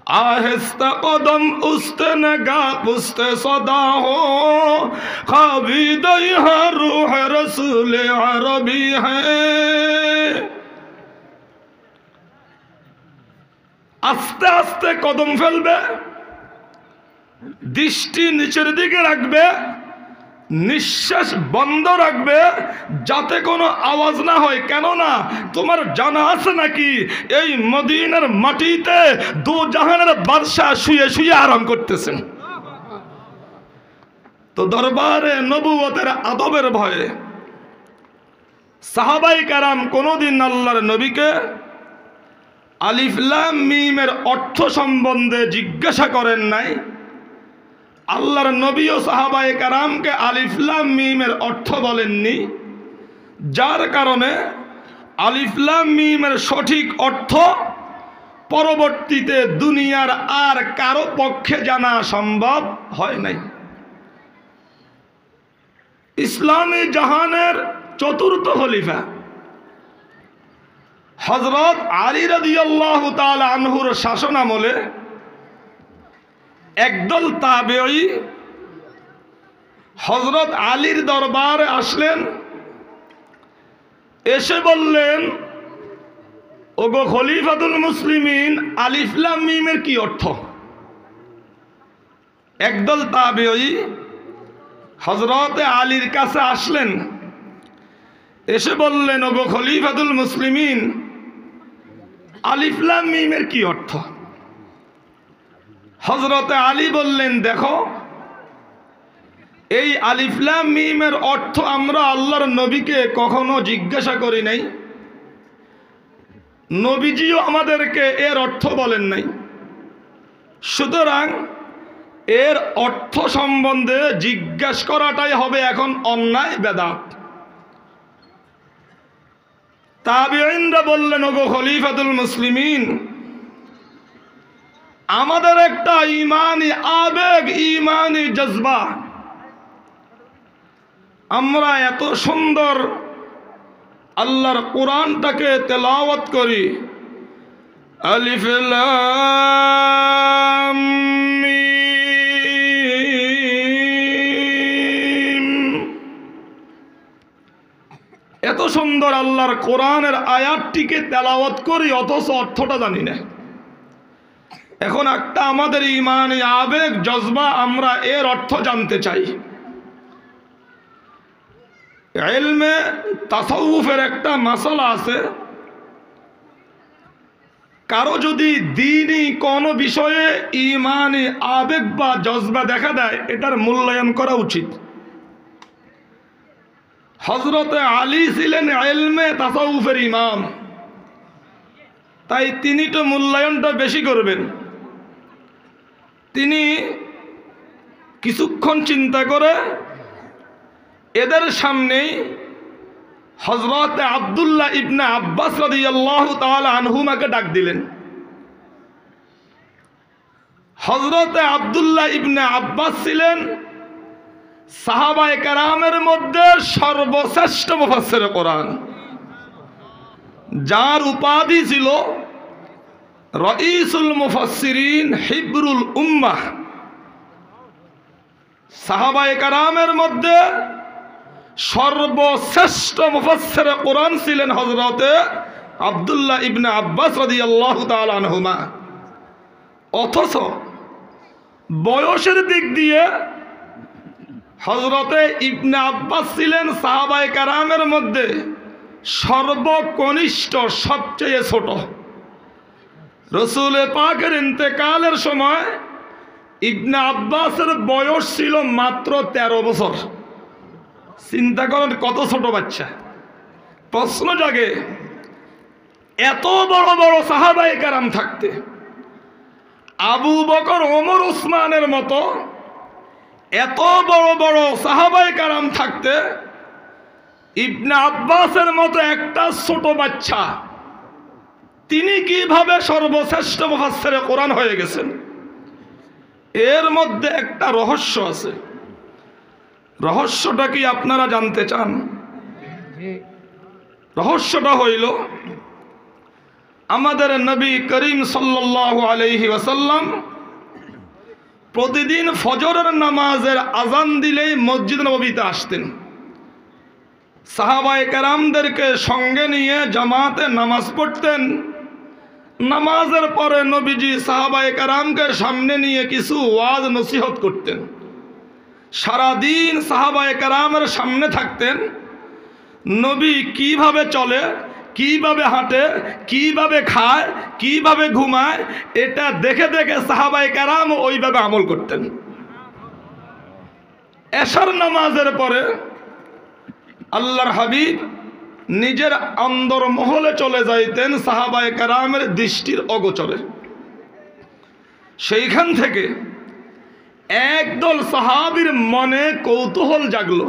आहिस्ता कदम उस्ते नगा पुस्ते सदा हो, खाबिद यहाँ रूह रसूल अरबी है। आस्ते आस्ते कदम फेलबे, दृष्टि नीचेर दिके राखबे, নিঃশ্বাস বন্ধ রাখবে যাতে কোনো আওয়াজ না হয়। কেননা তোমার জানা আছে নাকি এই মদিনার মাটিতে দু জাহানের বাদশা শুয়ে শুয়ে আরাম করতেছেন। তো দরবারে নবুয়তের আদবের ভয়ে সাহাবাই কেরাম কোনোদিন আল্লাহর নবীকে আলিফ লাম মিমের অর্থ সম্বন্ধে জিজ্ঞাসা করেন নাই। আল্লাহর নবী ও সাহাবায়ে কেরামকে আলিফ লাম মিমের অর্থ বলেননি, যার কারণে আলিফ লাম মিমের সঠিক অর্থ পরবর্তীতে দুনিয়ার আর কারো পক্ষে জানা সম্ভব হয় নাই। ইসলামী জাহানের চতুর্থ খলিফা হযরত আলী রাদিয়াল্লাহু তাআলা আনহুর শাসনামলে একদল তাবেঈ হযরত আলীর দরবারে আসলেন এসে বললেন, ওগো খলিফাতুল মুসলিমিন, আলিফ লাম মিমের কি অর্থ? একদল তাবেঈ হযরতে আলীর কাছে আসলেন, এসে বললেন, ওগো খলিফাতুল মুসলিমিন, আলিফ লাম মিমের কি অর্থ? হযরতে আলী বললেন, দেখো, এই আলিফ লাম মিমের অর্থ আমরা আল্লাহর নবীকে কখনো জিজ্ঞাসা করি নাই, নবীজিও আমাদেরকে এর অর্থ বলেন নাই, সুতরাং এর অর্থ সম্বন্ধে জিজ্ঞাসা করাটাই হবে এখন অন্যায়, বেদাত। তাবেঈনরা বললেন, ওগো খলিফাতুল মুসলিমিন, আমাদের একটা ঈমানি আবেগ, ঈমানি জজবা, আমরা এত সুন্দর আল্লাহর কোরআনটাকে তেলাওয়াত করি, আলিফ লাম মিম, এত সুন্দর আল্লাহর কোরআনের আয়াতটিকে তেলাওয়াত করি, অথচ অর্থটা জানি না। এখন একটা আমাদের ঈমানি আবেগ, জজবা, আমরা এর অর্থ জানতে চাই। ইলমে তাসাউফের একটা মাসালা আছে, কারো যদি দ্বীনি কোনো বিষয়ে ঈমানি আবেগ বা জজবা দেখা দেয়, এটার মূল্যায়ন করা উচিত। হযরতে আলী ছিলেন ইলমে তাসাউফের ইমাম, তাই তিনি তো মূল্যায়নটা বেশি করবেন। তিনি কিছুক্ষণ চিন্তা করে এদের সামনেই হযরতে আব্দুল্লাহ ইবনে আব্বাস রাদিয়াল্লাহু তাআলা আনহুমাকে ডাক দিলেন। হযরতে আব্দুল্লাহ ইবনে আব্বাস ছিলেন সাহাবায়ে কেরামের মধ্যে সর্বশ্রেষ্ঠ মুফাসসিরে কোরআন, যার উপাধি ছিল রাইসুল মুফাসসিরিন, হিবরুল উম্মাহ। সাহাবায়ে কেরামের মধ্যে সর্বশ্রেষ্ঠ মুফাসসিরে কোরআন ছিলেন হযরতে আব্দুল্লাহ ইবনে আব্বাস রাদিয়াল্লাহু তাআলা আনহুমা। অথচ বয়সের দিক দিয়ে হযরতে ইবনে আব্বাস ছিলেন সাহাবায়ে কেরামের মধ্যে সর্বকনিষ্ঠ, সবচেয়ে ছোট। রাসূল পাকের ইন্তেকালের সময় ইবনে আব্বাসের বয়স ছিল মাত্র 13 বছর। চিন্তা করেন, কত ছোট বাচ্চা। প্রশ্ন জাগে, এত বড় বড় সাহাবায়ে কেরাম থাকতে, আবু বকর, ওমর, উসমানের মতো এত বড় বড় সাহাবায়ে কেরাম থাকতে, ইবনে আব্বাসের মতো একটা ছোট বাচ্চা, তিনি কিভাবে সর্বশ্রেষ্ঠ মুফাসসিরে কোরআন হয়ে গেছেন? এর মধ্যে একটা রহস্য আছে। রহস্যটা কি আপনারা জানতে চান? রহস্যটা হইল, আমাদের নবী করিম সাল্লাল্লাহু আলাইহি ওয়াসাল্লাম প্রতিদিন ফজরের নামাজের আজান দিলেই মসজিদ নববীতে আসতেন। সাহাবায়ে কেরামদেরকে সঙ্গে নিয়ে জামাতে নামাজ পড়তেন। নামাজের পরে নবীজি সাহাবায়ে কেরামকে সামনে নিয়ে কিছু ওয়াজ নসিহত করতেন। সারাদিন সাহাবায়ে কেরামের সামনে থাকতেন। নবী কিভাবে চলে, কিভাবে হাঁটে, কিভাবে খায়, কিভাবে ঘুমায়, এটা দেখে দেখে সাহাবায়ে কেরাম ওইভাবে আমল করতেন। এশার নামাজের পরে আল্লাহর হাবিব নিজের অন্দর মহলে চলে যাইতেন সাহাবায়ে কেরামের দৃষ্টির অগোচরে। সেইখান থেকে একদল সাহাবীর মনে কৌতূহল জাগলো,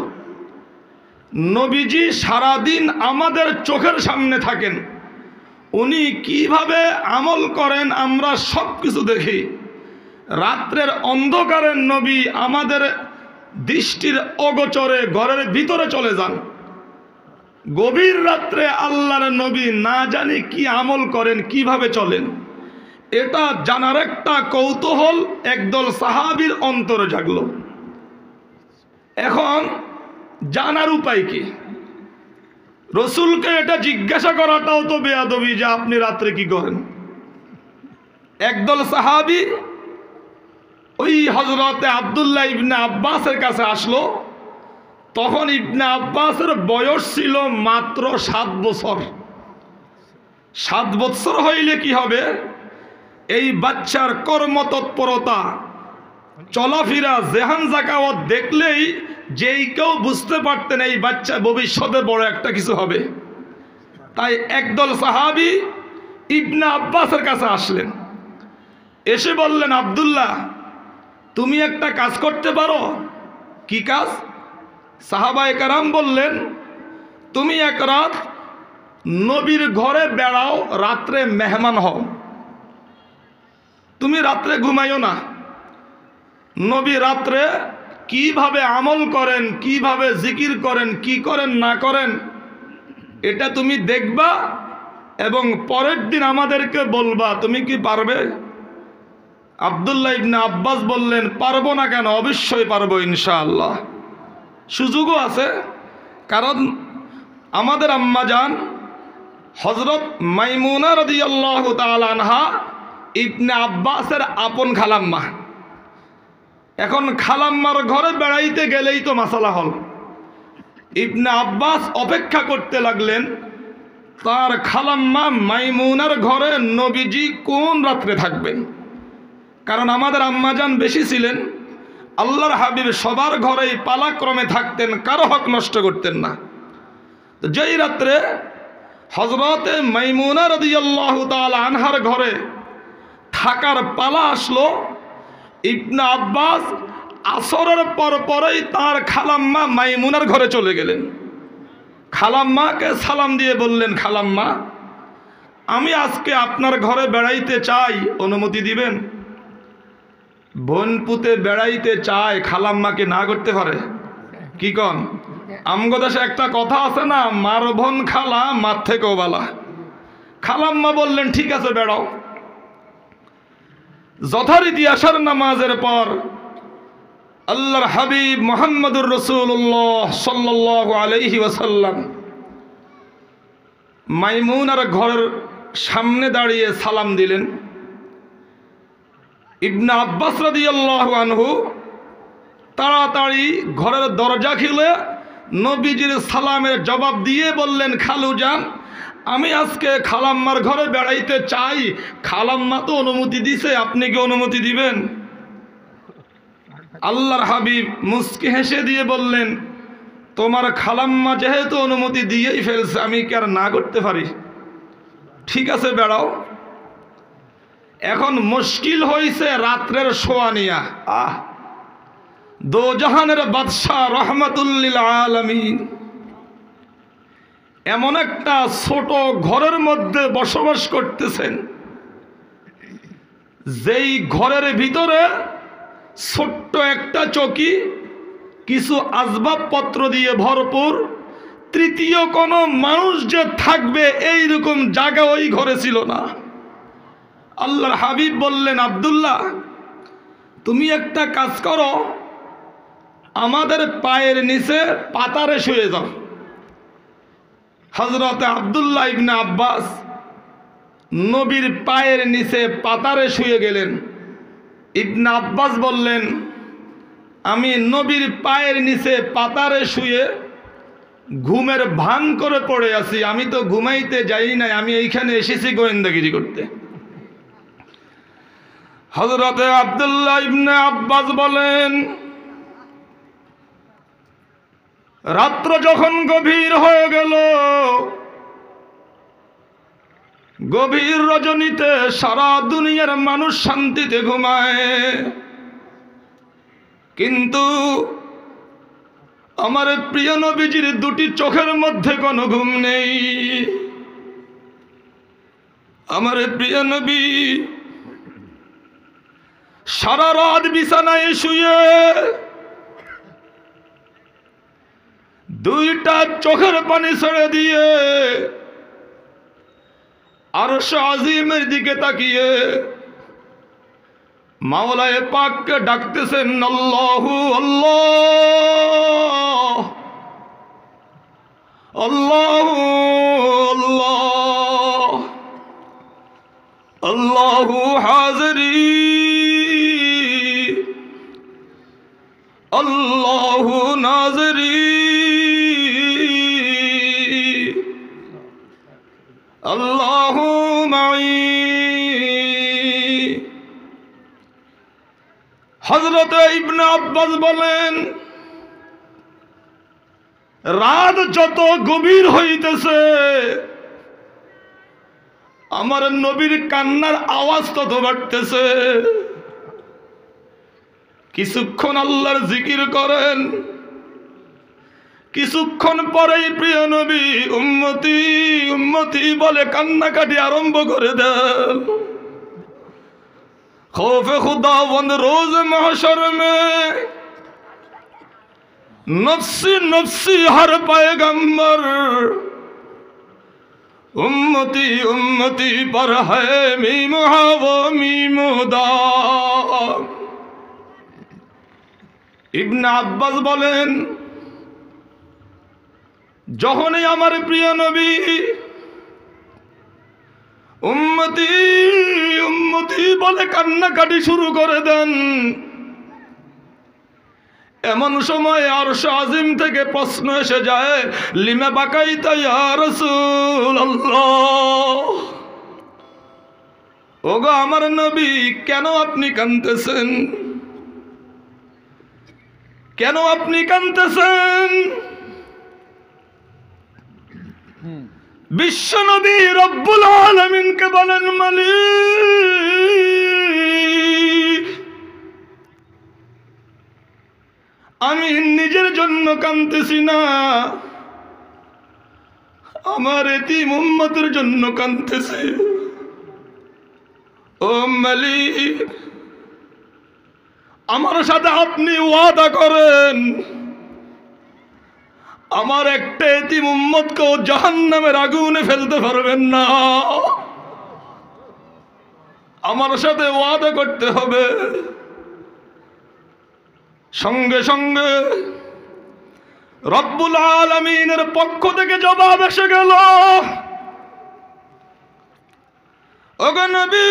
নবীজি সারাদিন আমাদের চোখের সামনে থাকেন, উনি কিভাবে আমল করেন আমরা সব কিছু দেখি। রাত্রের অন্ধকারে নবী আমাদের দৃষ্টির অগোচরে ঘরের ভিতরে চলে যান। গভীর রাত্রে আল্লাহর নবী না জানি কি আমল করেন, কিভাবে চলেন, এটা জানার একটা কৌতূহল একদল সাহাবীর অন্তরে জাগলো। এখন জানার উপায় কি? রসুলকে এটা জিজ্ঞাসা করাটাও তো বেয়াদবি যে আপনি রাত্রে কি করেন। একদল সাহাবী ওই হযরতে আব্দুল্লাহ ইবনে আব্বাসের কাছে আসলো। তখন ইবনে আব্বাসের বয়স ছিল মাত্র 7 বছর। 7 বছর হইলে কি হবে, এই বাচ্চার কর্মতৎপরতা, চলাফেরা, জেহান জাকাওয়াত দেখলেই যেই কেউ বুঝতে পারতেন এই বাচ্চা ভবিষ্যতে বড় একটা কিছু হবে। তাই একদল সাহাবী ইবনে আব্বাসের কাছে আসলেন, এসে বললেন, আব্দুল্লাহ তুমি একটা কাজ করতে পারো। কি কাজ? সাহাবায়ে কেরাম বললেন, তুমি এক রাত নবীর ঘরে বেড়াও, রাত্রে মেহমান হও, তুমি রাত্রে ঘুমাইও না। নবী রাত্রে কিভাবে আমল করেন, কিভাবে জিকির করেন, কি করেন না করেন, এটা তুমি দেখবা এবং পরের দিন আমাদেরকে বলবা। তুমি কি পারবে? আব্দুল্লাহ ইবনে আব্বাস বললেন, পারবো না কেন, অবশ্যই পারবো ইনশাআল্লাহ। সুযোগও আছে, কারণ আমাদের আম্মাজান হযরত মাইমুনা রাদিয়াল্লাহু তাআলা আনহা ইবনে আব্বাসের আপন খালাম্মা। এখন খালাম্মার ঘরে বেড়াইতে গেলেই তো মাসালা হল। ইবনে আব্বাস অপেক্ষা করতে লাগলেন তার খালাম্মা মাইমুনার ঘরে নবীজি কোন রাত্রে থাকবেন। কারণ আমাদের আম্মাজান বেশি ছিলেন, আল্লাহর হাবিব সবার ঘরেই পালাক্রমে থাকতেন, কারো হক নষ্ট করতেন না। তো যেই রাত্রে হযরতে মাইমুনা রাদিয়াল্লাহু তাআলা আনহার ঘরে থাকার পালা আসলো, ইবনে আব্বাস আসরের পরেই তার খালাম্মা মাইমুনার ঘরে চলে গেলেন। খালাম্মাকে সালাম দিয়ে বললেন, খালাম্মা আমি আজকে আপনার ঘরে বেড়াইতে চাই, অনুমতি দিবেন? বোনপুতে বেড়াইতে চায়, খালাম্মাকে না করতে পারে? কি কন? আমগো দেশে একটা কথা আছে না, মার বোন খালা মার থেকেও বালা। খালাম্মা বললেন, ঠিক আছে বেড়াও। যথারীতি আশার নামাজের পর আল্লাহর হাবিব মুহাম্মদুর রাসূলুল্লাহ সাল্লাল্লাহু আলাইহি ওয়াসাল্লাম মাইমুনার ঘরের সামনে দাঁড়িয়ে সালাম দিলেন। ইবনে আব্বাস রাদিয়াল্লাহু আনহু তাড়াতাড়ি ঘরের দরজা খুলে নবীজির সালামের জবাব দিয়ে বললেন, খালুজান আমি আজকে খালাম্মার ঘরে বেড়াইতে চাই, খালাম্মা তো অনুমতি দিছে, আপনি কি অনুমতি দিবেন? আল্লাহর হাবিব মুস্কি হেসে দিয়ে বললেন, তোমার খালাম্মা যেহেতু অনুমতি দিয়েই ফেলছে, আমি কি আর না করতে পারি? ঠিক আছে বেড়াও। এখন মুশকিল হইছে রাত্রের শোয়া নিয়া। দোজাহানের বাদশাহ রহমাতুল লিল আলামিন এমন একটা ছোট ঘরের মধ্যে বসবাস করতেছেন, যেই ঘরের ভিতরে ছোট্ট একটা চৌকি, কিছু আসবাবপত্র দিয়ে ভরপুর, তৃতীয় কোনো মানুষ যে থাকবে এইরকম জায়গা ওই ঘরে ছিল না। আল্লাহর হাবিব বললেন, আব্দুল্লাহ তুমি একটা কাজ করো, আমাদের পায়ের নিচে পাতারে শুয়ে যাও। হযরতে আব্দুল্লাহ ইবনে আব্বাস নবীর পায়ের নিচে পাতারে শুয়ে গেলেন। ইবনে আব্বাস বললেন, আমি নবীর পায়ের নিচে পাতারে শুয়ে ঘুমের ভান করে পড়ে আছি, আমি তো ঘুমাইতে যাই নাই, আমি এইখানে এসেছি গোয়েন্দাগিরি করতে। হযরতে আব্দুল্লাহ ইবনে আব্বাস বলেন, রাত্র যখন গভীর হয়ে গেল, গভীর রজনীতে সারা দুনিয়ার মানুষ শান্তিতে ঘুমায়, কিন্তু আমার প্রিয় নবীজির দুটি চোখের মধ্যে কোনো ঘুম নেই। আমার প্রিয় নবী সারা রাত বিছানায় শুয়ে দুইটা চোখের পানি ছেড়ে দিয়ে আরশ আজিমের দিকে তাকিয়ে মাওলায়ে পাককে ডাকতেছেন, আল্লাহু আল্লাহ, আল্লাহু হাজরি আল্লাহু মাই। হযরত ইবনে আব্বাস বলেন, রাত যত গভীর হইতেছে আমার নবীর কান্নার আওয়াজ তত বাড়তেছে। কিছুক্ষণ আল্লাহর জিকির করেন, কিছুক্ষণ পরেই প্রিয় নবী উম্মতি উম্মতি বলে কান্নাকাটি আরম্ভ করে দেন। खौफ खुदावंद रोज महशर में नफ्सी नफ्सी हर पैगंबर उम्मती उम्मती पर है मीम वो मीमुदा। ইবনে আব্বাস বলেন, যখনই আমার প্রিয় নবী উম্মতি উম্মতি বলে কান্নাকাটি শুরু করে দেন, এমন সময় আরশ আজিম থেকে প্রশ্ন এসে যায়, লিমা বাকাইতা ইয়া রাসূলুল্লাহ, ওগো আমার নবী কেন আপনি কাঁদতেছেন, কেন আপনি কাঁদতেছেন? বিশ্ব নবী রব্বুল আলামিনকে বলেন, মালিক আমি নিজের জন্য কাঁদতেছি না, আমার এতিম উম্মতের জন্য কাঁদতেছি। ও মালিক আমার সাথে আপনি ওয়াদা করেন আমার একটা এতিম উম্মতকেও জাহান্নামের আগুনে ফেলতে পারবেন না, আমার সাথে ওয়াদা করতে হবে। সঙ্গে সঙ্গে রব্বুল আলামিনের পক্ষ থেকে জবাব এসে গেল, ওগো নবী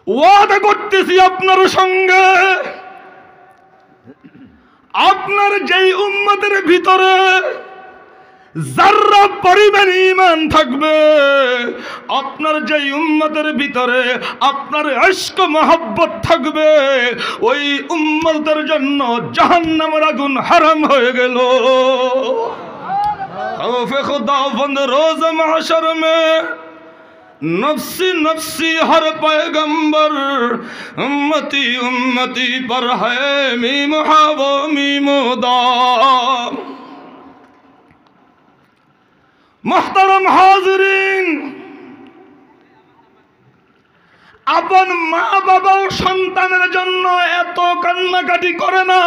ওয়াদা করতেছি আপনার সঙ্গে, আপনার যেই উম্মতের ভিতরে যারা পরিমাণ ঈমান থাকবে, আপনার যেই উম্মতের ভিতরে আপনার ইশক মহব্বত থাকবে, ওই উম্মতের জন্য জাহান্নামের আগুন হারাম হয়ে গেল। খৌফে খুদাবন্দ রোজ মাহশর মে नफ्सी नफ्सी हर पैगंबर उम्मती उम्मती पर है मीम वो मीमुदा। मुहतरम हाज़रीन, अपन মা বাবাও সন্তানের জন্য এত কান্নাকাটি করে না।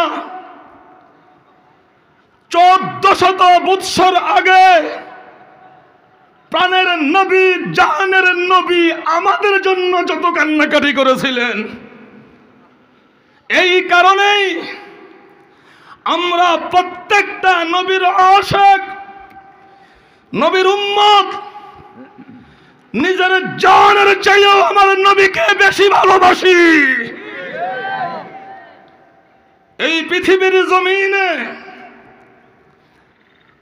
1400 বৎসর আগে প্রাণের নবী জাহানের নবী আমাদের জন্য যত কান্নাকাটি করেছিলেন, এই কারণেই আমরা প্রত্যেকটা নবীর আশিক, নবীর উম্মত, নিজের জানের চেয়েও আমার নবীকে বেশি ভালোবাসি। এই পৃথিবীর জমিনে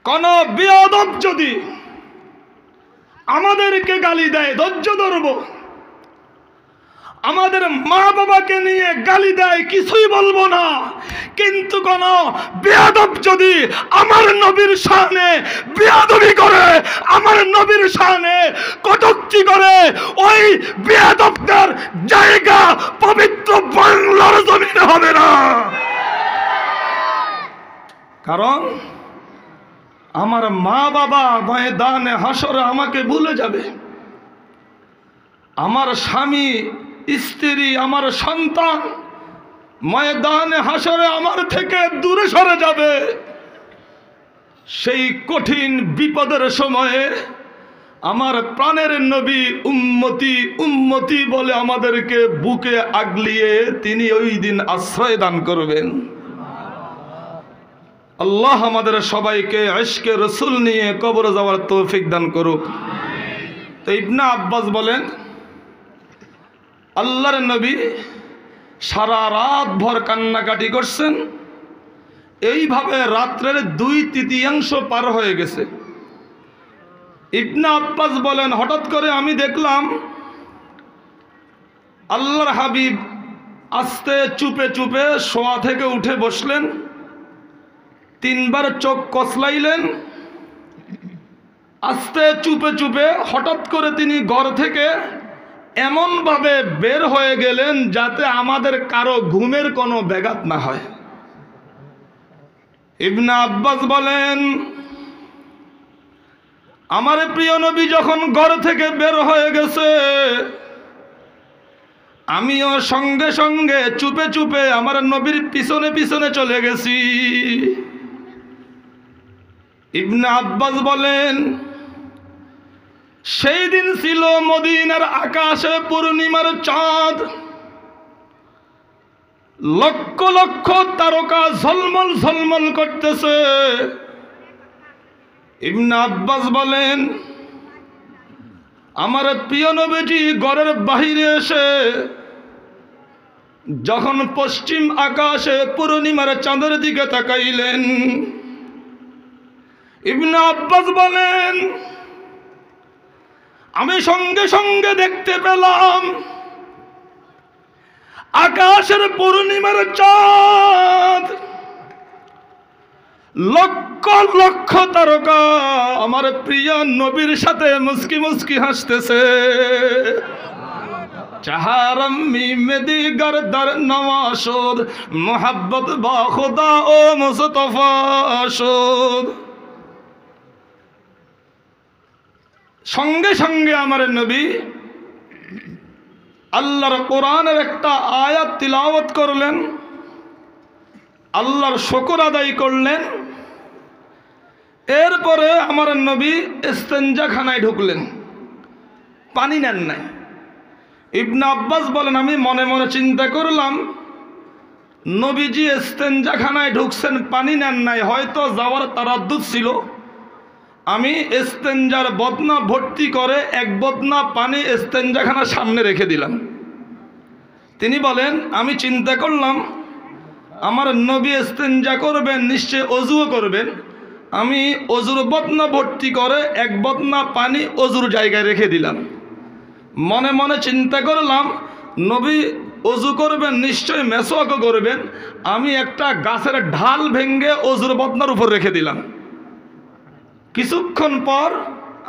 কোন বেয়াদব যদি আমাদেরকে গালি দেয় ধৈর্য ধরব, আমাদের মা বাবাকে নিয়ে গালি দেয় কিছুই বলবো না, কিন্তু কোন বেয়াদব যদি আমার নবীর শানে বেয়াদবি করে, আমার নবীর শানে কটূক্তি করে, ওই বেয়াদবদের জায়গা পবিত্র বাংলার জমিনে হবে না। কারণ আমার মা বাবা ময়দানে হাসরে আমাকে ভুলে যাবে, আমার স্বামী স্ত্রী আমার সন্তান ময়দানে হাসরে আমার থেকে দূরে সরে যাবে। সেই কঠিন বিপদের সময়ে আমার প্রাণের নবী উম্মতি উম্মতি বলে আমাদেরকে বুকে আগলিয়ে তিনি ওই দিন আশ্রয় দান করবেন। আল্লাহ আমাদের সবাইকে ইশকে রাসূল নিয়ে কবরে যাওয়ার তৌফিক দান করুক। তো ইবনে আব্বাস বলেন, আল্লাহর নবী সারা রাত ভর কান্নাকাটি করছেন। এইভাবে রাত্রের 2/3 পার হয়ে গেছে। ইবনে আব্বাস বলেন, হঠাৎ করে আমি দেখলাম আল্লাহর হাবিব আস্তে চুপে চুপে শোয়া থেকে উঠে বসলেন, 3বার চোখ কচলাইলেন, আস্তে চুপে চুপে হঠাৎ করে তিনি ঘর থেকে এমনভাবে বের হয়ে গেলেন যাতে আমাদের কারো ঘুমের কোনো ব্যাঘাত না হয়। ইবনে আব্বাস বলেন, আমার প্রিয় নবী যখন ঘর থেকে বের হয়ে গেছে, আমিও সঙ্গে সঙ্গে চুপে চুপে আমার নবীর পিছনে পিছনে চলে গেছি। ইবনে আব্বাস বলেন, সেই দিন ছিল মদিনার আকাশে পূর্ণিমার চাঁদ, লক্ষ লক্ষ তারকা ঝলমল ঝলমল করতেছে। ইবনে আব্বাস বলেন, আমার প্রিয় নবীজি ঘরের বাহিরে এসে যখন পশ্চিম আকাশে পূর্ণিমার চাঁদের দিকে তাকাইলেন, ইবনে আব্বাস বলেন, আমি সঙ্গে সঙ্গে দেখতে পেলাম আকাশের পূর্ণিমার চাঁদ, লক্ষ লক্ষ তারকা আমার প্রিয় নবীর সাথে মুস্কি মুস্কি হাসতেছে। চাহারম মিমেদি গরদার নওয়াশোদ মোহাব্বত বা খুদা ও মুস্তফা শোদ। সঙ্গে সঙ্গে আমার নবী আল্লাহর কোরআনের একটা আয়াত তিলাওয়াত করলেন, আল্লাহর শুকর আদায় করলেন। এরপরে আমার নবী ইস্তেঞ্জাখানায় ঢুকলেন, পানি নেন নাই। ইবনে আব্বাস বলেন, আমি মনে মনে চিন্তা করলাম, নবীজি ইস্তেঞ্জাখানায় ঢুকছেন, পানি নেন নাই, হয়তো যাওয়ার তারাদ্দুদ ছিল। আমি ইস্তেঞ্জার বদনা ভর্তি করে 1 বদনা পানি ইস্তেঞ্জাখানার সামনে রেখে দিলাম। তিনি বলেন, আমি চিন্তা করলাম আমার নবী ইস্তেঞ্জা করবেন, নিশ্চয় অজুও করবেন। আমি অজুর বদনা ভর্তি করে 1 বদনা পানি অজুর জায়গায় রেখে দিলাম। মনে মনে চিন্তা করলাম নবী অজু করবেন, নিশ্চয় মেসওয়াকও করবেন। আমি একটা গাছের ঢাল ভেঙ্গে অজুর বদনার উপর রেখে দিলাম। কিছুক্ষণ পর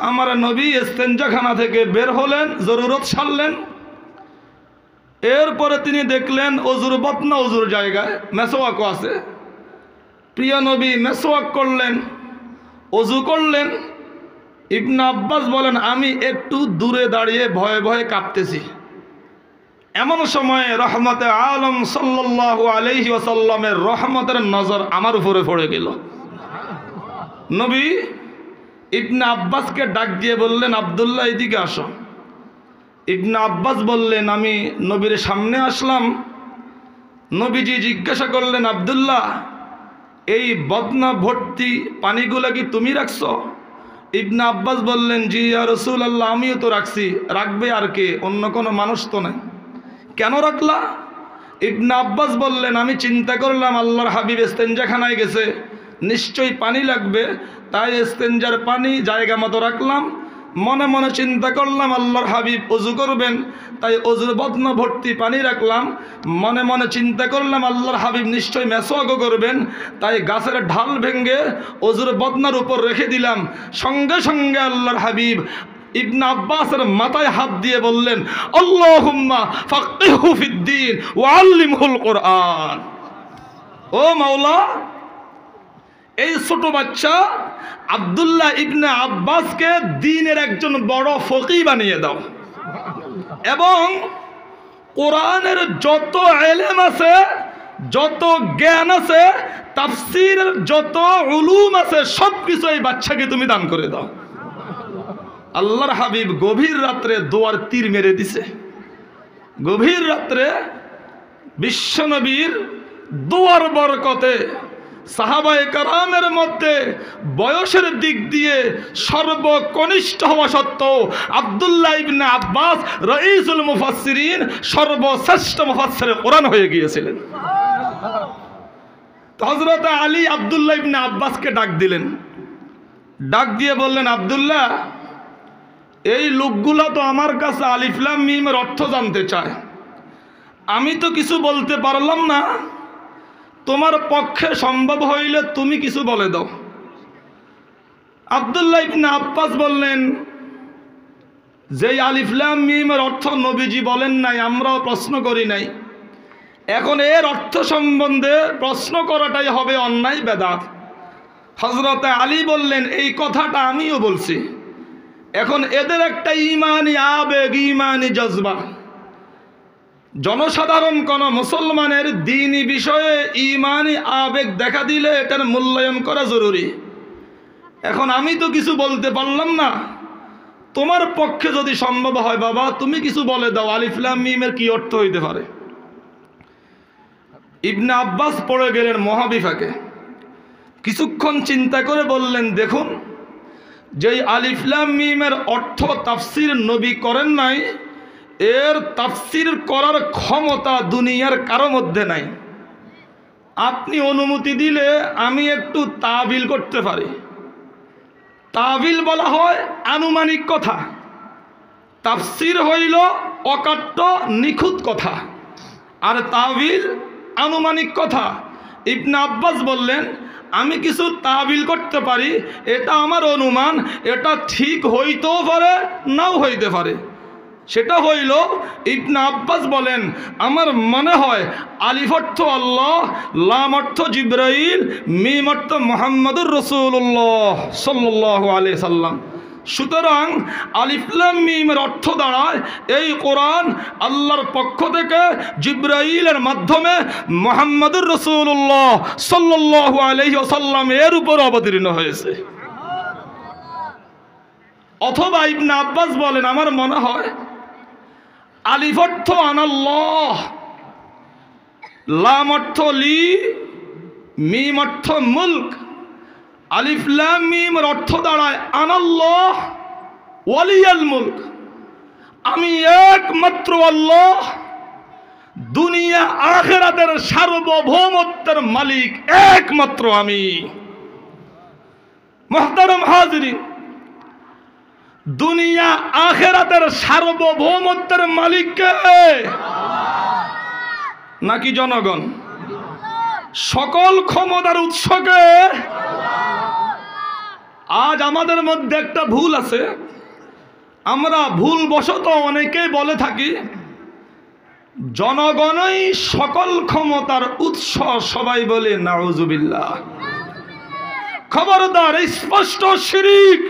আমার নবী ইস্তেঞ্জাখানা থেকে বের হলেন, জরুরত সারলেন। এরপরে তিনি দেখলেন অজুর বদনা অজুর জায়গায়, মেসওয়াকও আছে। প্রিয় নবী মেসওয়াক করলেন, অজু করলেন। ইবনে আব্বাস বলেন, আমি একটু দূরে দাঁড়িয়ে ভয়ে ভয়ে কাঁপতেছি। এমন সময় রহমতে আলম সাল্লাল্লাহু আলাইহি ওয়াসাল্লামের রহমতের নজর আমার উপরে পড়ে গেল। নবী ইবনে আব্বাসকে ডাক দিয়ে বললেন, আব্দুল্লাহ এদিকে আসো। ইবনে আব্বাস বললেন, আমি নবীর সামনে আসলাম। নবীজি জিজ্ঞাসা করলেন, আব্দুল্লাহ এই বদনা ভর্তি পানিগুলা কি তুমি রাখছো? ইবনে আব্বাস বললেন, জি ইয়া রাসূলুল্লাহ, আমিও তো রাখছি। রাখবে আর কে? অন্য কোনো মানুষ তো নাই। কেন রাখলা? ইবনে আব্বাস বললেন, আমি চিন্তা করলাম আল্লাহর হাবিব ইস্তেঞ্জাখানায় গেছে, নিশ্চয়ই পানি লাগবে, তাই ইস্তেঞ্জার পানি জায়গা মতো রাখলাম। মনে মনে চিন্তা করলাম আল্লাহর হাবিব অজু করবেন, তাই অজুর বদনা ভর্তি পানি রাখলাম। মনে মনে চিন্তা করলাম আল্লাহর হাবিব নিশ্চয়ই মেসওয়াকও করবেন, তাই গাছের ঢাল ভেঙ্গে অজুর বদনার উপর রেখে দিলাম। সঙ্গে সঙ্গে আল্লাহর হাবিব ইবনে আব্বাসের মাথায় হাত দিয়ে বললেন, আল্লাহুম্মা ফাক্কিহু ফিদ্দীন ওয়া আল্লিমহুল কুরআন। ও মাওলা, এই ছোট বাচ্চা আব্দুল্লাহ ইবনে আব্বাসকে দ্বীনের একজন বড় ফকিহ বানিয়ে দাও, এবং কোরআনের যত ইলম আছে, যত জ্ঞান আছে, তাফসীরের যত উলুম আছে, সব কিছু এই বাচ্চাকে তুমি দান করে দাও। আল্লাহর হাবিব গভীর রাত্রে দোয়ার তীর মেরে দিছে। গভীর রাত্রে বিশ্বনবীর দোয়ার বরকতে সাহাবায়ে কেরামের মধ্যে বয়সের দিক দিয়ে সর্বকনিষ্ঠ হওয়া সত্ত্বেও আব্দুল্লাহ ইবনে আব্বাস রাইসুল মুফাসসিরিন সর্বশ্রেষ্ঠ মুফাসসিরে কোরআন হয়ে গিয়েছিলেন। হযরত আলী আব্দুল্লাহ ইবনে আব্বাসকে ডাক দিলেন, ডাক দিয়ে বললেন, আব্দুল্লাহ, এই লোকগুলা তো আমার কাছে আলিফ লাম মিমের অর্থ জানতে চায়, আমি তো কিছু বলতে পারলাম না, তোমার পক্ষে সম্ভব হইলে তুমি কিছু বলে দাও। আব্দুল্লাহ ইবনে আব্বাস বললেন, যেই আলিফ লাম মিমের অর্থ নবীজি বলেন নাই, আমরাও প্রশ্ন করি নাই, এখন এর অর্থ সম্বন্ধে প্রশ্ন করাটাই হবে অন্যায়, বেদাত। হযরত আলী বললেন, এই কথাটা আমিও বলছি, এখন এদের একটা ঈমানি আবেগ, ঈমানি জজবা, জনসাধারণ কোন মুসলমানের দ্বীনি বিষয়ে ঈমানি আবেগ দেখা দিলে এটার মূল্যায়ন করা জরুরি। এখন আমি তো কিছু বলতে পারলাম না, তোমার পক্ষে যদি সম্ভব হয় বাবা তুমি কিছু বলে দাও, আলিফ লাম মিমের কি অর্থ হইতে পারে। ইবনে আব্বাস পড়ে গেলেন মহাবিফাকে, কিছুক্ষণ চিন্তা করে বললেন, দেখুন, যেই আলিফ লাম মিমের অর্থ তাফসীর নবী করেন নাই, এর তাফসীর করার ক্ষমতা দুনিয়ার কারো মধ্যে নাই। আপনি অনুমতি দিলে আমি একটু তাবিল করতে পারি। তাবিল বলা হয় আনুমানিক কথা, তাফসীর হইল অকাট্য নিখুঁত কথা, আর তাবিল আনুমানিক কথা। ইবনে আব্বাস বললেন, আমি কিছু তাবিল করতে পারি, এটা আমার অনুমান, এটা ঠিক হইতেও পারে নাও হইতে পারে। সেটা হইল, ইবনে আব্বাস বলেন, আমার মনে হয় আলিফ অর্থ আল্লাহ, লাম অর্থ জিবরাইল, মিম অর্থ মুহাম্মদুর রাসূলুল্লাহ সাল্লাল্লাহু আলাইহি সাল্লাম। সুতরাং আলিফ লাম মিমের অর্থ দাঁড়ায় এই কোরআন আল্লাহর পক্ষ থেকে জিবরাইলের মাধ্যমে মুহাম্মদুর রাসূলুল্লাহ সাল্লাল্লাহু আলাইহি ওয়াসাল্লাম এর উপর অবতীর্ণ হয়েছে। অথবা ইবনে আব্বাস বলেন, আমার মনে হয় আলিফ অর্থ আনাল্লাহ, লাম অর্থ লি, মিম অর্থ মুলক। আলিফ লাম মিমের অর্থ দাঁড়ায় আনাল্লাহ ওয়ালিয়াল মুলক, আমি একমাত্র আল্লাহ, দুনিয়া আখিরাতের সার্বভৌমত্বের মালিক একমাত্র আমি। মুহতারাম হাজিরিন, দুনিয়া আখিরাতের সার্বভৌমত্বের মালিক কে? নাকি জনগণ? সকল ক্ষমতার উৎস কে? আজ আমাদের মধ্যে একটা ভুল আছে, আমরা ভুলবশত অনেকেই বলে থাকি জনগণই সকল ক্ষমতার উৎস, সবাই বলে নাউজুবিল্লাহ। খবরদার, স্পষ্ট শিরক।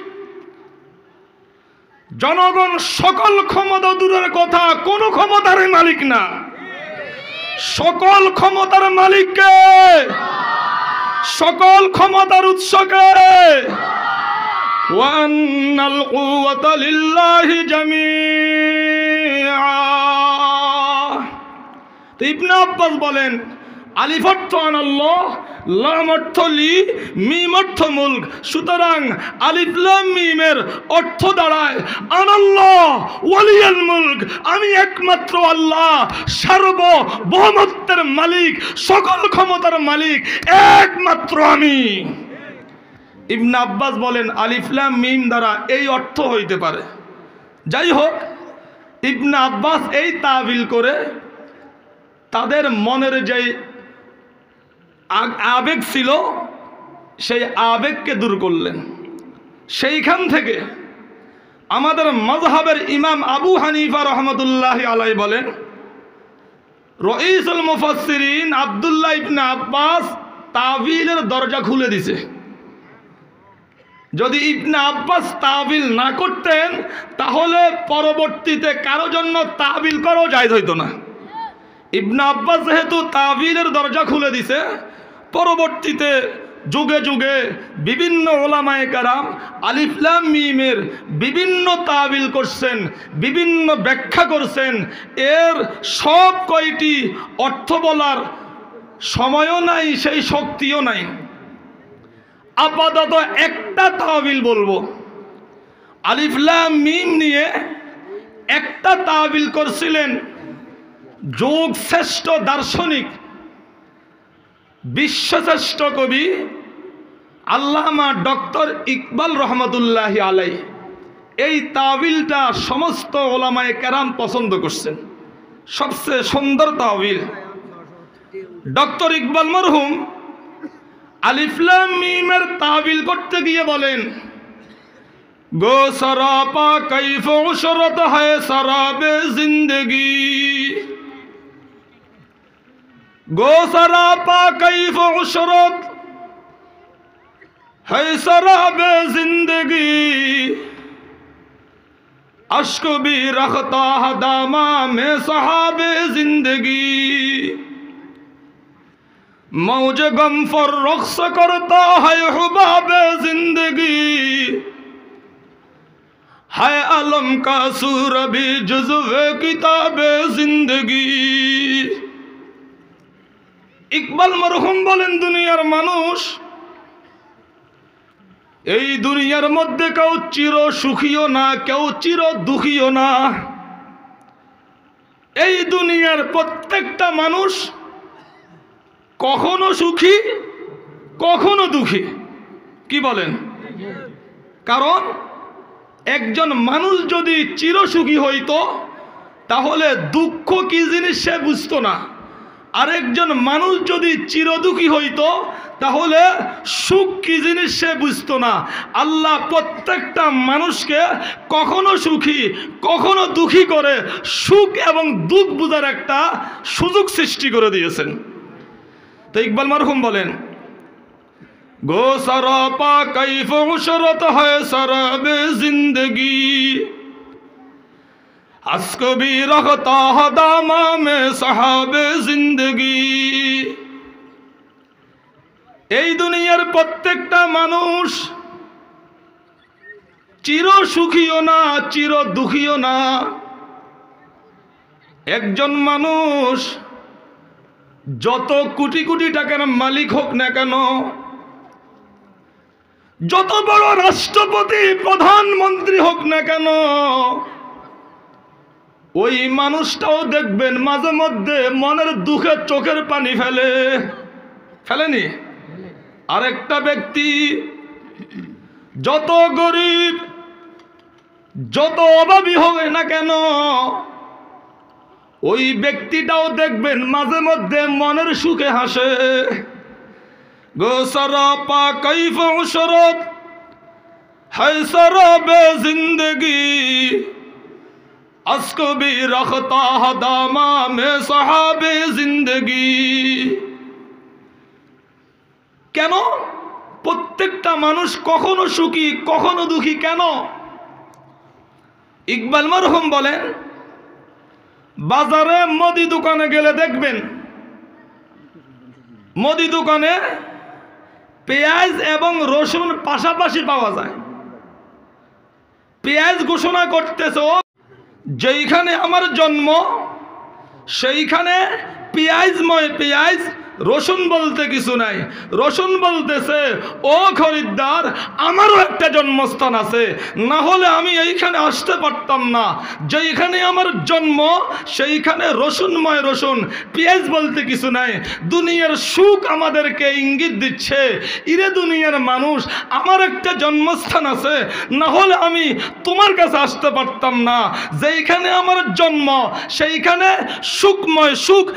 জনগণ সকল ক্ষমতা দূরের কথা, কোন ক্ষমতার মালিক না। সকল ক্ষমতার মালিক কে? সকল ক্ষমতার উৎস কে? ওয়ান্নাল কুওয়াতা লিল্লাহি জামিআ। ইবনে আব্বাস বলেন, আলিফ অর্থ আনাল্লাহ, লাম অর্থ লি, মিম অর্থ মুলক। সুতরাং আলিফ লাম মিমের অর্থ দাঁড়ায় আনাল্লাহ ওয়ালিয়াল মুলক, আমি একমাত্র আল্লাহ, সার্বভৌমত্বের মালিক, সকল ক্ষমতার মালিক একমাত্র আমি। ইবনে আব্বাস বলেন, আলিফ লাম মিম দ্বারা এই অর্থ হইতে পারে। যাই হোক, ইবনে আব্বাস এই তাবিল করে তাদের মনের যে আবেগ ছিল সেই আবেগকে দূর করলেন। সেইখান থেকে আমাদের মাযহাবের ইমাম আবু হানিফা রহমতুল্লাহি আলাইহি বলেন, রাইসুল মুফাসসিরিন আব্দুল্লাহ ইবনে আব্বাস তাবিলের দরজা খুলে দিছে। যদি ইবনে আব্বাস তাবিল না করতেন তাহলে পরবর্তীতে কারো জন্য তাবিল করাও জায়েজ হইতো না। ইবনে আব্বাস যেহেতু তাবিলের দরজা খুলে দিছে, পরবর্তীতে যুগে যুগে বিভিন্ন ওলামায়ে কেরাম আলিফ লাম মিমের বিভিন্ন তাবিল করছেন, বিভিন্ন ব্যাখ্যা করছেন। এর সব কয়টি অর্থ বলার সময়ও নাই, সেই শক্তিও নাই। আপাতত একটা তাবিল বলবো। আলিফ লাম মিম নিয়ে একটা তাবিল করছিলেন যোগ শ্রেষ্ঠ দার্শনিক, বিশ্বশ্রেষ্ঠ কবি আল্লামা ডক্টর ইকবাল রহমতুল্লাহি আলাইহি। এই তাবিলটা সমস্ত ওলামায়ে কেরাম পছন্দ করছেন, সবচেয়ে সুন্দর তাবিল। ডক্টর ইকবাল মরহুম আলিফ লাম মিমের তাবিল করতে গিয়ে বলেন, গো সরাপা কৈফ উশরত হয় সরাবে জিন্দগি, গো সরাপা কৈফ উশরত है शराबे जिंदगी, अश्क भी रखता है दामा में सहाबे जिंदगी, मौज गम पर रक्स करता है हुबाबे जिंदगी, है अलम का सूर भी जुज़्वे किताबे जिंदगी। इकबाल मरहुम बोलेन दुनियार मानुष এই দুনিয়ার মধ্যে কেউ চির সুখীও না, কেউ চির দুঃখীও না। এই দুনিয়ার প্রত্যেকটা মানুষ কখনো সুখী কখনো দুঃখী। কি বলেন? কারণ একজন মানুষ যদি চির সুখী হইতো তাহলে দুঃখ কি জিনিস সে বুঝতো না, আরেকজন মানুষ যদি চির দুঃখী হইতো তাহলে সুখ কি জিনিস সে বুঝতো না। আল্লাহ প্রত্যেকটা মানুষকে কখনো সুখী কখনো দুঃখী করে সুখ এবং দুঃখ বুঝার একটা সুযোগ সৃষ্টি করে দিয়েছেন। তো ইকবাল মরহুম বলেন, গো সরাপা কৈফ উশরত হয় সরাবে জিন্দগি, আজকো ভি রখতা है दामा में सहाबे जिंदगी। এই দুনিয়ার প্রত্যেকটা মানুষ চির সুখীও না চির দুঃখীও না। একজন মানুষ যত কোটি কোটি টাকার মালিক হোক না কেন, যত বড় রাষ্ট্রপতি প্রধানমন্ত্রী হোক না কেন, ওই মানুষটাও দেখবেন মাঝে মধ্যে মনের দুঃখে চোখের পানি ফেলেনি। আরেকটা ব্যক্তি যত গরিব যত অভাবী হোক না কেন, ওই ব্যক্তিটাও দেখবেন মাঝে মধ্যে মনের সুখে হাসে। গো সরাপা কৈফ উশরত है शराबे जिंदगी, अश्क भी रखता है दामा में सहाबे जिंदगी। কেন প্রত্যেকটা মানুষ কখনো সুখী কখনো দুঃখী কেন? ইকবাল মরহুম বলেন, বাজারে মুদি দোকানে গেলে দেখবেন মুদি দোকানে পেঁয়াজ এবং রসুন পাশাপাশি পাওয়া যায়। পেঁয়াজ ঘোষণা করতেছে, যেইখানে আমার জন্ম সেইখানে পেঁয়াজময় পেঁয়াজ, রসুন বলতে কিছু নাই। রসুন বলতেছে, ও খরিদ্দার আমারও একটা জন্মস্থান আছে, না হলে আমি এইখানে আসতে পারতাম না। যেইখানে আমার জন্ম সেইখানে রসুনময় রসুন, পেঁয়াজ বলতে কিছু নাই। দুনিয়ার সুখ আমাদেরকে ইঙ্গিত দিচ্ছে, ইরে দুনিয়ার মানুষ আমার একটা জন্মস্থান আছে, না হলে আমি তোমার কাছে আসতে পারতাম না। যেইখানে আমার জন্ম সেইখানে সুখময় সুখ,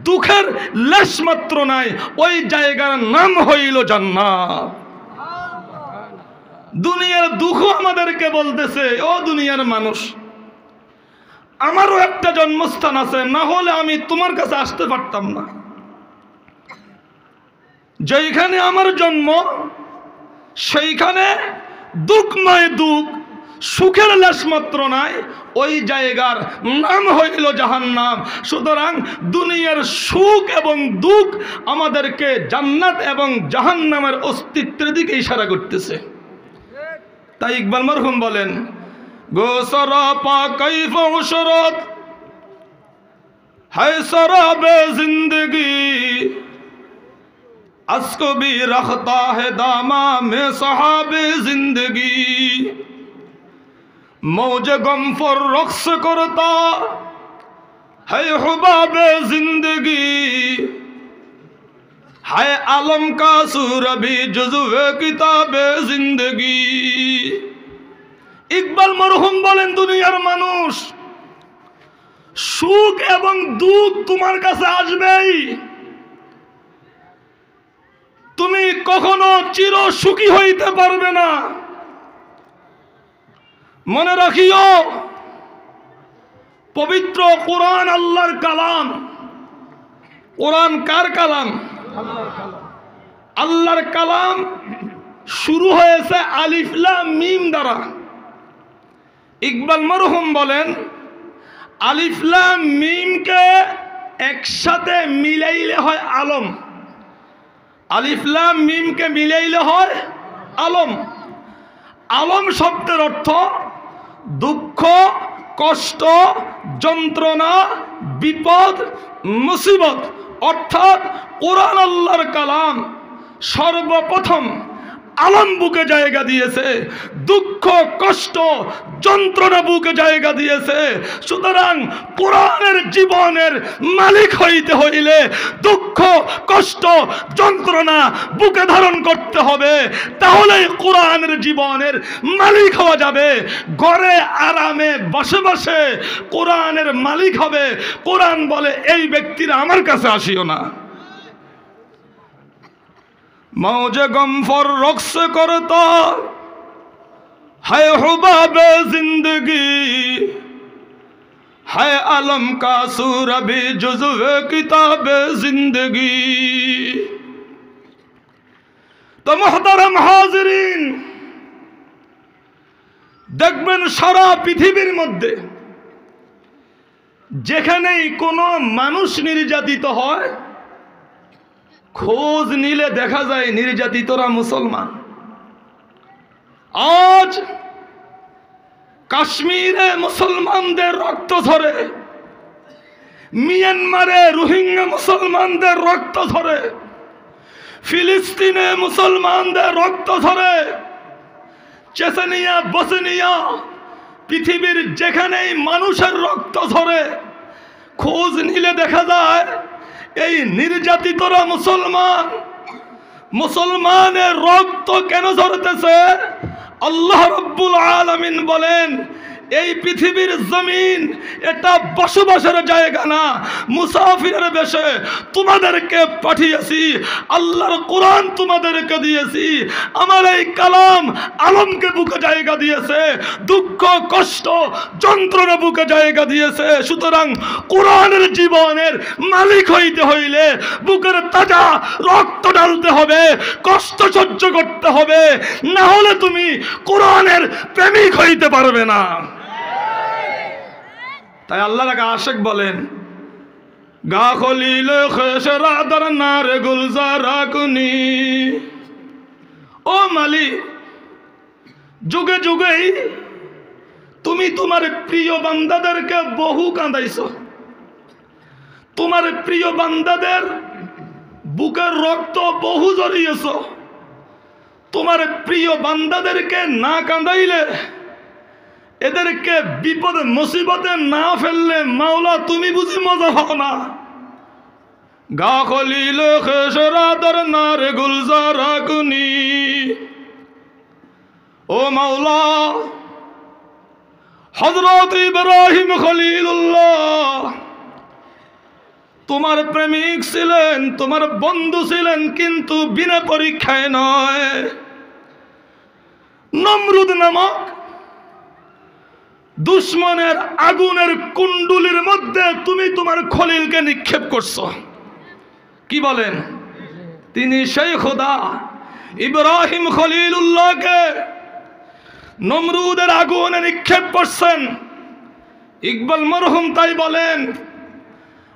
দুঃখের লেশ মাত্র নাই। ওই জায়গার নাম হইল জান্নাত। দুনিয়ার দুঃখ আমাদেরকে বলতেছে, ও দুনিয়ার মানুষ আমারও একটা জন্মস্থান আছে, না হলে আমি তোমার কাছে আসতে পারতাম না। যেইখানে আমার জন্ম সেইখানে দুঃখময় দুঃখ, সুখের লেশ মাত্র নাই। ওই জায়গার নাম হইল জাহান্নাম। সুতরাং দুনিয়ার সুখ এবং দুঃখ আমাদেরকে জান্নাত এবং জাহান্নামের অস্তিত্বের দিকে ইশারা করতেছে। তাই ইকবাল মরহুম বলেন, গো সরাপা কৈফ উশরত है शराबे जिंदगी, अस्को भी रखता है दामा में सहाबे जिंदगी, मौज गम पर रक्स करता है हुबाबे जिंदगी, है आलम का सूर भी जुज़्वे किताबे जिंदगी। इकबाल मरहुम बोलेन दुनियार मानुष सुख एवं दुख तुम्हार काছে আসবেই, তুমি কখনো চির সুখী হইতে পারবে না। মনে রাখিও পবিত্র কোরআন আল্লাহর কালাম। কোরআন কার কালাম? আল্লাহর কালাম। শুরু হয়েছে আলিফ লাম মিম দ্বারা। ইকবাল মরহুম বলেন আলিফ লাম মিম কে একসাথে মিলাইলে হয় আলম। আলিফ লাম মিম কে মিলাইলে হয় আলম। আলম শব্দের অর্থ দুঃখ, কষ্ট, যন্ত্রণা, বিপদ, মুসিবত। অর্থাৎ কোরআন আল্লাহর কালাম সর্বপ্রথম আলম বুকে জায়গা দিয়েছে, দুঃখ, কষ্ট, যন্ত্রণা বুকে জায়গা দিয়েছে। সুতরাং কোরআনের জীবনের মালিক হইতে হইলে দুঃখ, কষ্ট, যন্ত্রণা বুকে ধারণ করতে হবে, তাহলেই কোরআনের জীবনের মালিক হওয়া যাবে। ঘরে আরামে বসে বসে কোরআনের মালিক হবে। কোরআন বলে এই ব্যক্তিরা আমার কাছে আসিও না। मौज गम फर रक्स करता है हुबाबे जिंदगी, है आलम का सूर भी जुज़्वे किताबे जिंदगी। तो मुहतरम हाजिरीन, देखबेन सारा पृथिवीर मध्य जेखानेई कोनो मानुष निर्यातित हय खोज नीले देखा जाए निर्यातितरा मुसलमान। आज काश्मीरे मुसलमानदेर रक्त झरे, मियांमारे रोहिंग्या मुसलमानदेर रक्त झरे, फिलिस्तीने मुसलमानदेर रक्त झरे, चेचनिया, बसनिया, पृथिवीर जेखानेई मानुषेर रक्त झरे खोज नीले देखा जाए এই নির্যাতিতরা মুসলমান। মুসলমানের রক্ত কেন ঝরতেছে? আল্লাহ রাব্বুল আলামিন বলেন এই পৃথিবীর জমিন এটা বসবাসের জায়গা না, মুসাফিরের বেশে তোমাদেরকে পাঠিয়েছি। আল্লাহর কোরআন তোমাদেরকে দিয়েছি। আমার এই কালাম আলমকে বুকে জায়গা দিয়েছে, দুঃখ, কষ্ট, যন্ত্রণা বুকে জায়গা দিয়েছে। সুতরাং কোরআনের জীবনের মালিক হইতে হইলে বুকের তাজা রক্ত ঢালতে হবে, কষ্ট সহ্য করতে হবে, না হলে তুমি কোরআনের প্রেমিক হইতে পারবে না। তাই আল্লাহর এক আশিক বলেন গা খলিল খেশরা দর নারে গুলজারা কুনি, ও মালিক যুগে যুগেই তুমি তোমার প্রিয় বান্দাদেরকে বহু কাঁদাইছো। তোমার প্রিয় বান্দাদের বুকের রক্ত বহু ঝরিয়েছো। তোমার প্রিয় বান্দাদেরকে না কাঁদাইলে, এদেরকে বিপদে মুসিবতে না ফেললে মাওলা তুমি বুঝি মজা পাও না। গা খলিল খেশরা দর নারে গুলজারা কুনি, ও মাওলা হযরত ইব্রাহিম খলিলুল্লাহ তোমার প্রেমিক ছিলেন, তোমার বন্ধু ছিলেন, কিন্তু বিনা পরীক্ষায় নয়। নমরুদ নামক দুশ্মনের আগুনের কুণ্ডুলির মধ্যে তুমি তোমার খলিলকে নিক্ষেপ করছো। কি বলেন? তিনি সেই খোদা ইব্রাহিম খলিলুল্লাহকে নমরুদের আগুনে নিক্ষেপ করছেন। ইকবাল মরহুম তাই বলেন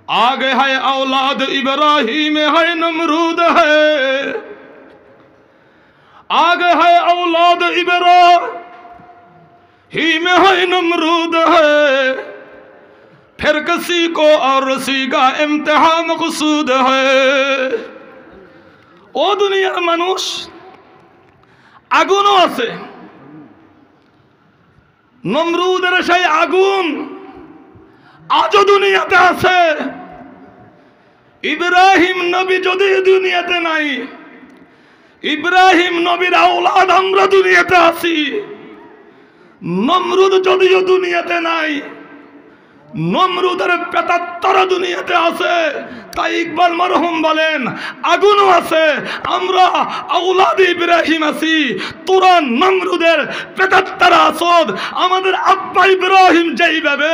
आगे है औलाद इब्राहिम है नमरूद है, आगे है औलाद इब्राहिम है नमरूद है, फिर किसी को और किसी का इम्तिहान मकसूद है। ও দুনিয়ার মানুষ, আগুনও আছে। নমরুদের সেই আগুন আজও দুনিয়াতে আছে। ইব্রাহিম নবী যদি দুনিয়াতে নাই, ইব্রাহিম নবীর আওলাদ আমরা দুনিয়াতে আছি। নমরুদ যদিও দুনিয়াতে নাই, নমরুদের প্রেতাত্মারা দুনিয়াতে আছে। তাই ইকবাল মরহুম বলেন আগুনও আছে, আমরা আওলাদ ইব্রাহিম আছি, তোরা নমরুদের প্রেতাত্মারা আসদ। আমাদের আব্বা ইব্রাহিম যেইভাবে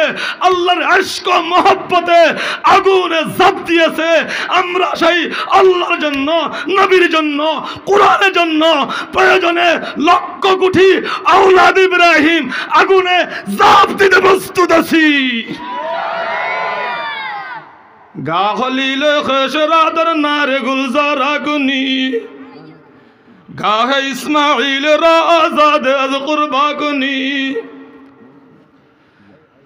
আল্লাহর ইশক ও মহব্বতে আগুনে ঝাঁপ দিয়েছে, আমরা সেই আল্লাহর জন্য, নবীর জন্য, কোরআনের জন্য প্রয়োজনে লক্ষ কোটি আওলাদ ইব্রাহিম আগুনে ঝাঁপ দিতে প্রস্তুত আছি। গা খলিল খসরাদর নারে গুলজার আগুনি, গাহে ইসমাইল রা আজাদ আজ কুরবা কুনি,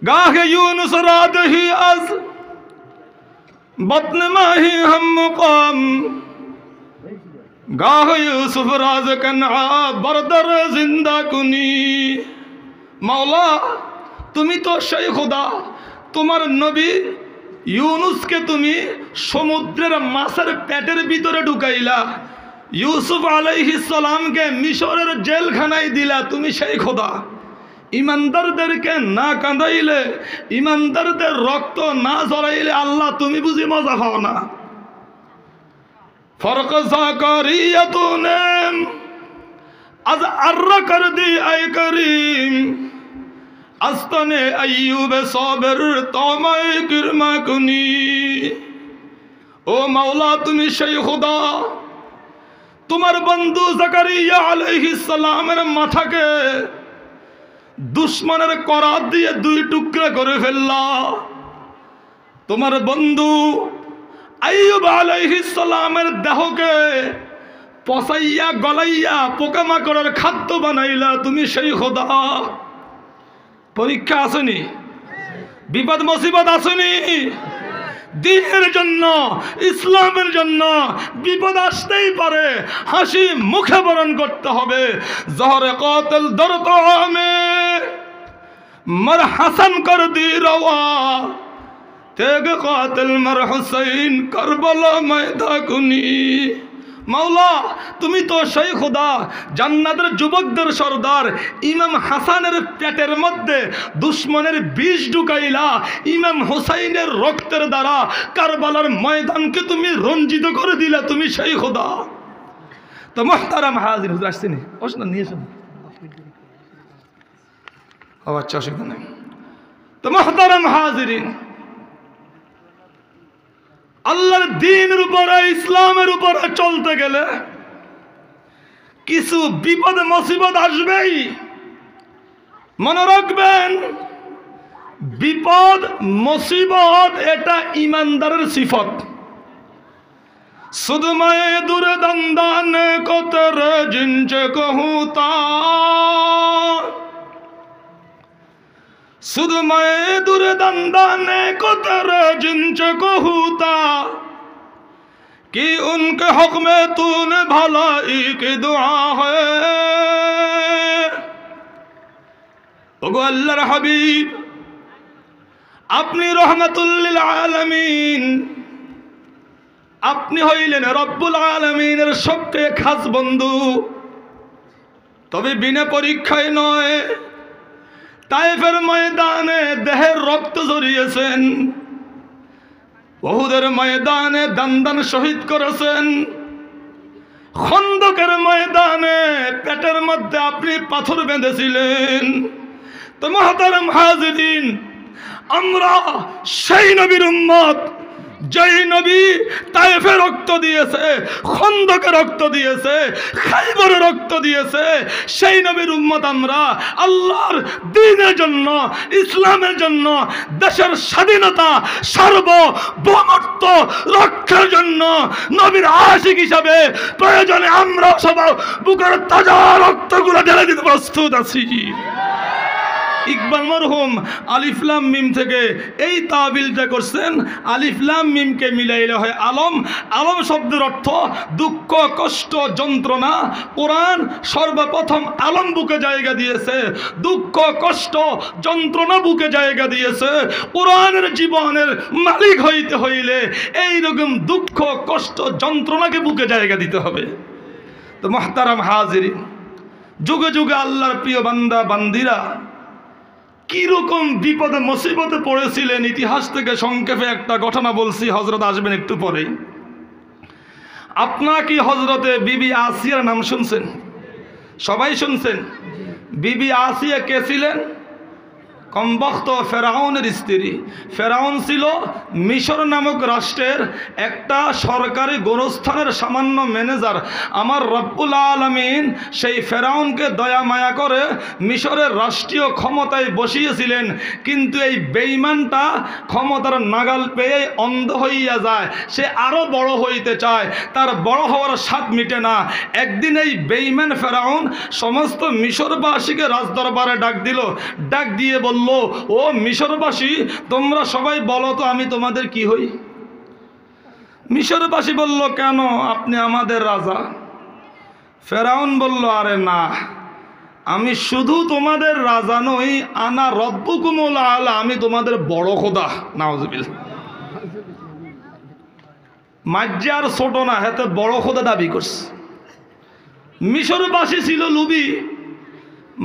গাহে ইউনুস রাদহি আজ বতন মাহি হাম মুকাম, গাহে ইউসুফ রাজ কনআ বরদর জিন্দা কুনি। মাওলা তুমি তো সেই খোদা, তোমার নবী ইউনুসকে তুমি সমুদ্রের মাছের পেটের ভিতরে ঢুকাইলা, ইউসুফ আলাইহিস সালামকে মিশরের জেলখানায় দিলা, তুমি সেই খোদা। ইমানদারদেরকে না কাঁদাইলে, ইমানদারদের রক্ত না ঝরাইলে আল্লাহ তুমি বুঝি মজা পাও না। ফরক জাকারিয়াতুনে আজ আররা কর দি আয় করিম, আস্তানে আইয়ুব সাবির তোমায় কিরমা কুনি। ও মাওলা তুমি সেই খোদা, তোমার বন্ধু জাকারিয়া আলাইহিস সালামের মাথাকে দুশমনের করাত দিয়ে দুই টুকরা করে ফেললা। তোমার বন্ধু আইয়ুব আলাইহিস সালামের দেহকে পচাইয়া গলাইয়া পোকামাকড়ের খাদ্য বানাইলা, তুমি সেই খোদা। পরীক্ষা আসেনি, বিপদ মুসিবত আসেনি, দ্বীনের জন্য, ইসলামের জন্য বিপদ আসতেই পারে, হাসি মুখে বরণ করতে হবে। জহরে কাতিল দরদ আমে মর হাসান কর দি রওয়া, তেগ কাতিল মর হুসাইন কারবালা ময়দা কুনি। মাওলা তুমি তো সেই খোদা, জান্নাতের যুবকদের সর্দার ইমাম হাসানের পেটের মধ্যে দুশ্মনের বিষ ঢুকাইলা, ইমাম হুসাইনের রক্তের দ্বারা কারবালার ময়দানকে তুমি রঞ্জিত করে দিলা, তুমি সেই খোদা। তো মুহতারাম হাজির, হুজুর আসছেন, প্রশ্ন নিয়েছেন? আচ্ছা, অসুবিধা নেই। তো মুহতারাম হাজিরিন, আল্লাহর দ্বীনের উপরে, ইসলামের উপরে চলতে গেলে কিছু বিপদ মুসিবত আসবেই। মনে রাখবেন, বিপদ মুসিবত এটা ইমানদারের সিফত। सुध मैं दुर्दंदान को तर जिंच कहूता, सुध मैं दुर्दंदान को तर जिंच कहूता, कि उनके हक में तूने भलाई की दुआ है। ओगो अल्लाहर हबीब अपनी रहमतुल लिल आलमीन, আপনি হইলেন রব্বুল আলামিনের সবচেয়ে খাস বন্ধু। তবে বিনা পরীক্ষায় নয়, তায়েফের ময়দানে দেহের রক্ত ঝরিয়েছেন, উহুদের ময়দানে দান শহীদ করেছেন, খন্দকের ময়দানে পেটের মধ্যে আপনি পাথর বেঁধেছিলেন। তো মুহতারাম হাজিরিন, আমরা সেই নবীর উম্মত যেই নবী তায়েফে রক্ত দিয়েছে, খন্দকে রক্ত দিয়েছে, খাইবরে রক্ত দিয়েছে, সেই নবীর উম্মত আমরা। আল্লাহর দ্বীনের জন্য, ইসলামের জন্য, দেশের স্বাধীনতা সার্বভৌমত্ব রক্ষার জন্য নবীর আশিক হিসাবে প্রয়োজনে আমরা সবাই বুকের তাজা রক্তগুলো ঢেলে দিতে প্রস্তুত আছি। ইকবাল মরহুম আলিফ লাম মিম থেকে এই তাবিলটা করছেন, আলিফ লাম মিমকে মিলাইলে হয় আলম। আলম শব্দের অর্থ দুঃখ, কষ্ট, যন্ত্রণা। কোরআন সর্বপ্রথম আলম বুকে জায়গা দিয়েছে, দুঃখ, কষ্ট, যন্ত্রণা বুকে জায়গা দিয়েছে। কোরআনের জীবনের মালিক হইতে হইলে এইরকম দুঃখ, কষ্ট, যন্ত্রণাকে বুকে জায়গা দিতে হবে। তো মুহতারাম হাজিরিন, যুগে যুগে আল্লাহর প্রিয় বান্দা বান্দিরা কিরকম বিপদে মুসিবতে পড়েছিলেন, ইতিহাস থেকে সংক্ষেপে একটা ঘটনা বলছি, হজরত আসবেন একটু পরেই। আপনারা কি হজরতে বিবি আসিয়ার নাম শুনছেন? সবাই শুনছেন। বিবি আসিয়া কে ছিলেন? কমবখ্ত ফেরাউনের স্ত্রী। ফেরাউন ছিল মিশর নামক রাষ্ট্রের একটা সরকারি গোরস্থানের সামান্য ম্যানেজার। আমার রব্বুল আলামিন সেই ফেরাউনকে দয়া মায়া করে মিশরের রাষ্ট্রীয় ক্ষমতায় বসিয়েছিলেন, কিন্তু এই বেঈমানটা ক্ষমতার নাগাল পেয়ে অন্ধ হইয়া যায়। সে আরও বড় হইতে চায়, তার বড় হওয়ার স্বাদ মিটে না। একদিন এই বেঈমান ফেরাউন সমস্ত মিশরবাসীকে রাজদরবারে ডাক দিল। ডাক দিয়ে বলল, ও মিশরবাসী, তোমরা সবাই বলো তো আমি তোমাদের কি হই? মিশরবাসী বলল, কেন, আপনি আমাদের রাজা। ফেরাউন বলল, আরে না, আমি শুধু তোমাদের রাজা নই, আনা রব্বুকুমুল আলা, আমি তোমাদের বড় খোদা। নাউজুবিল্লাহ। মাজ্জে আর ছোট না, হাতে বড় খোদা দাবি করছে। মিশরবাসী ছিল লুবি,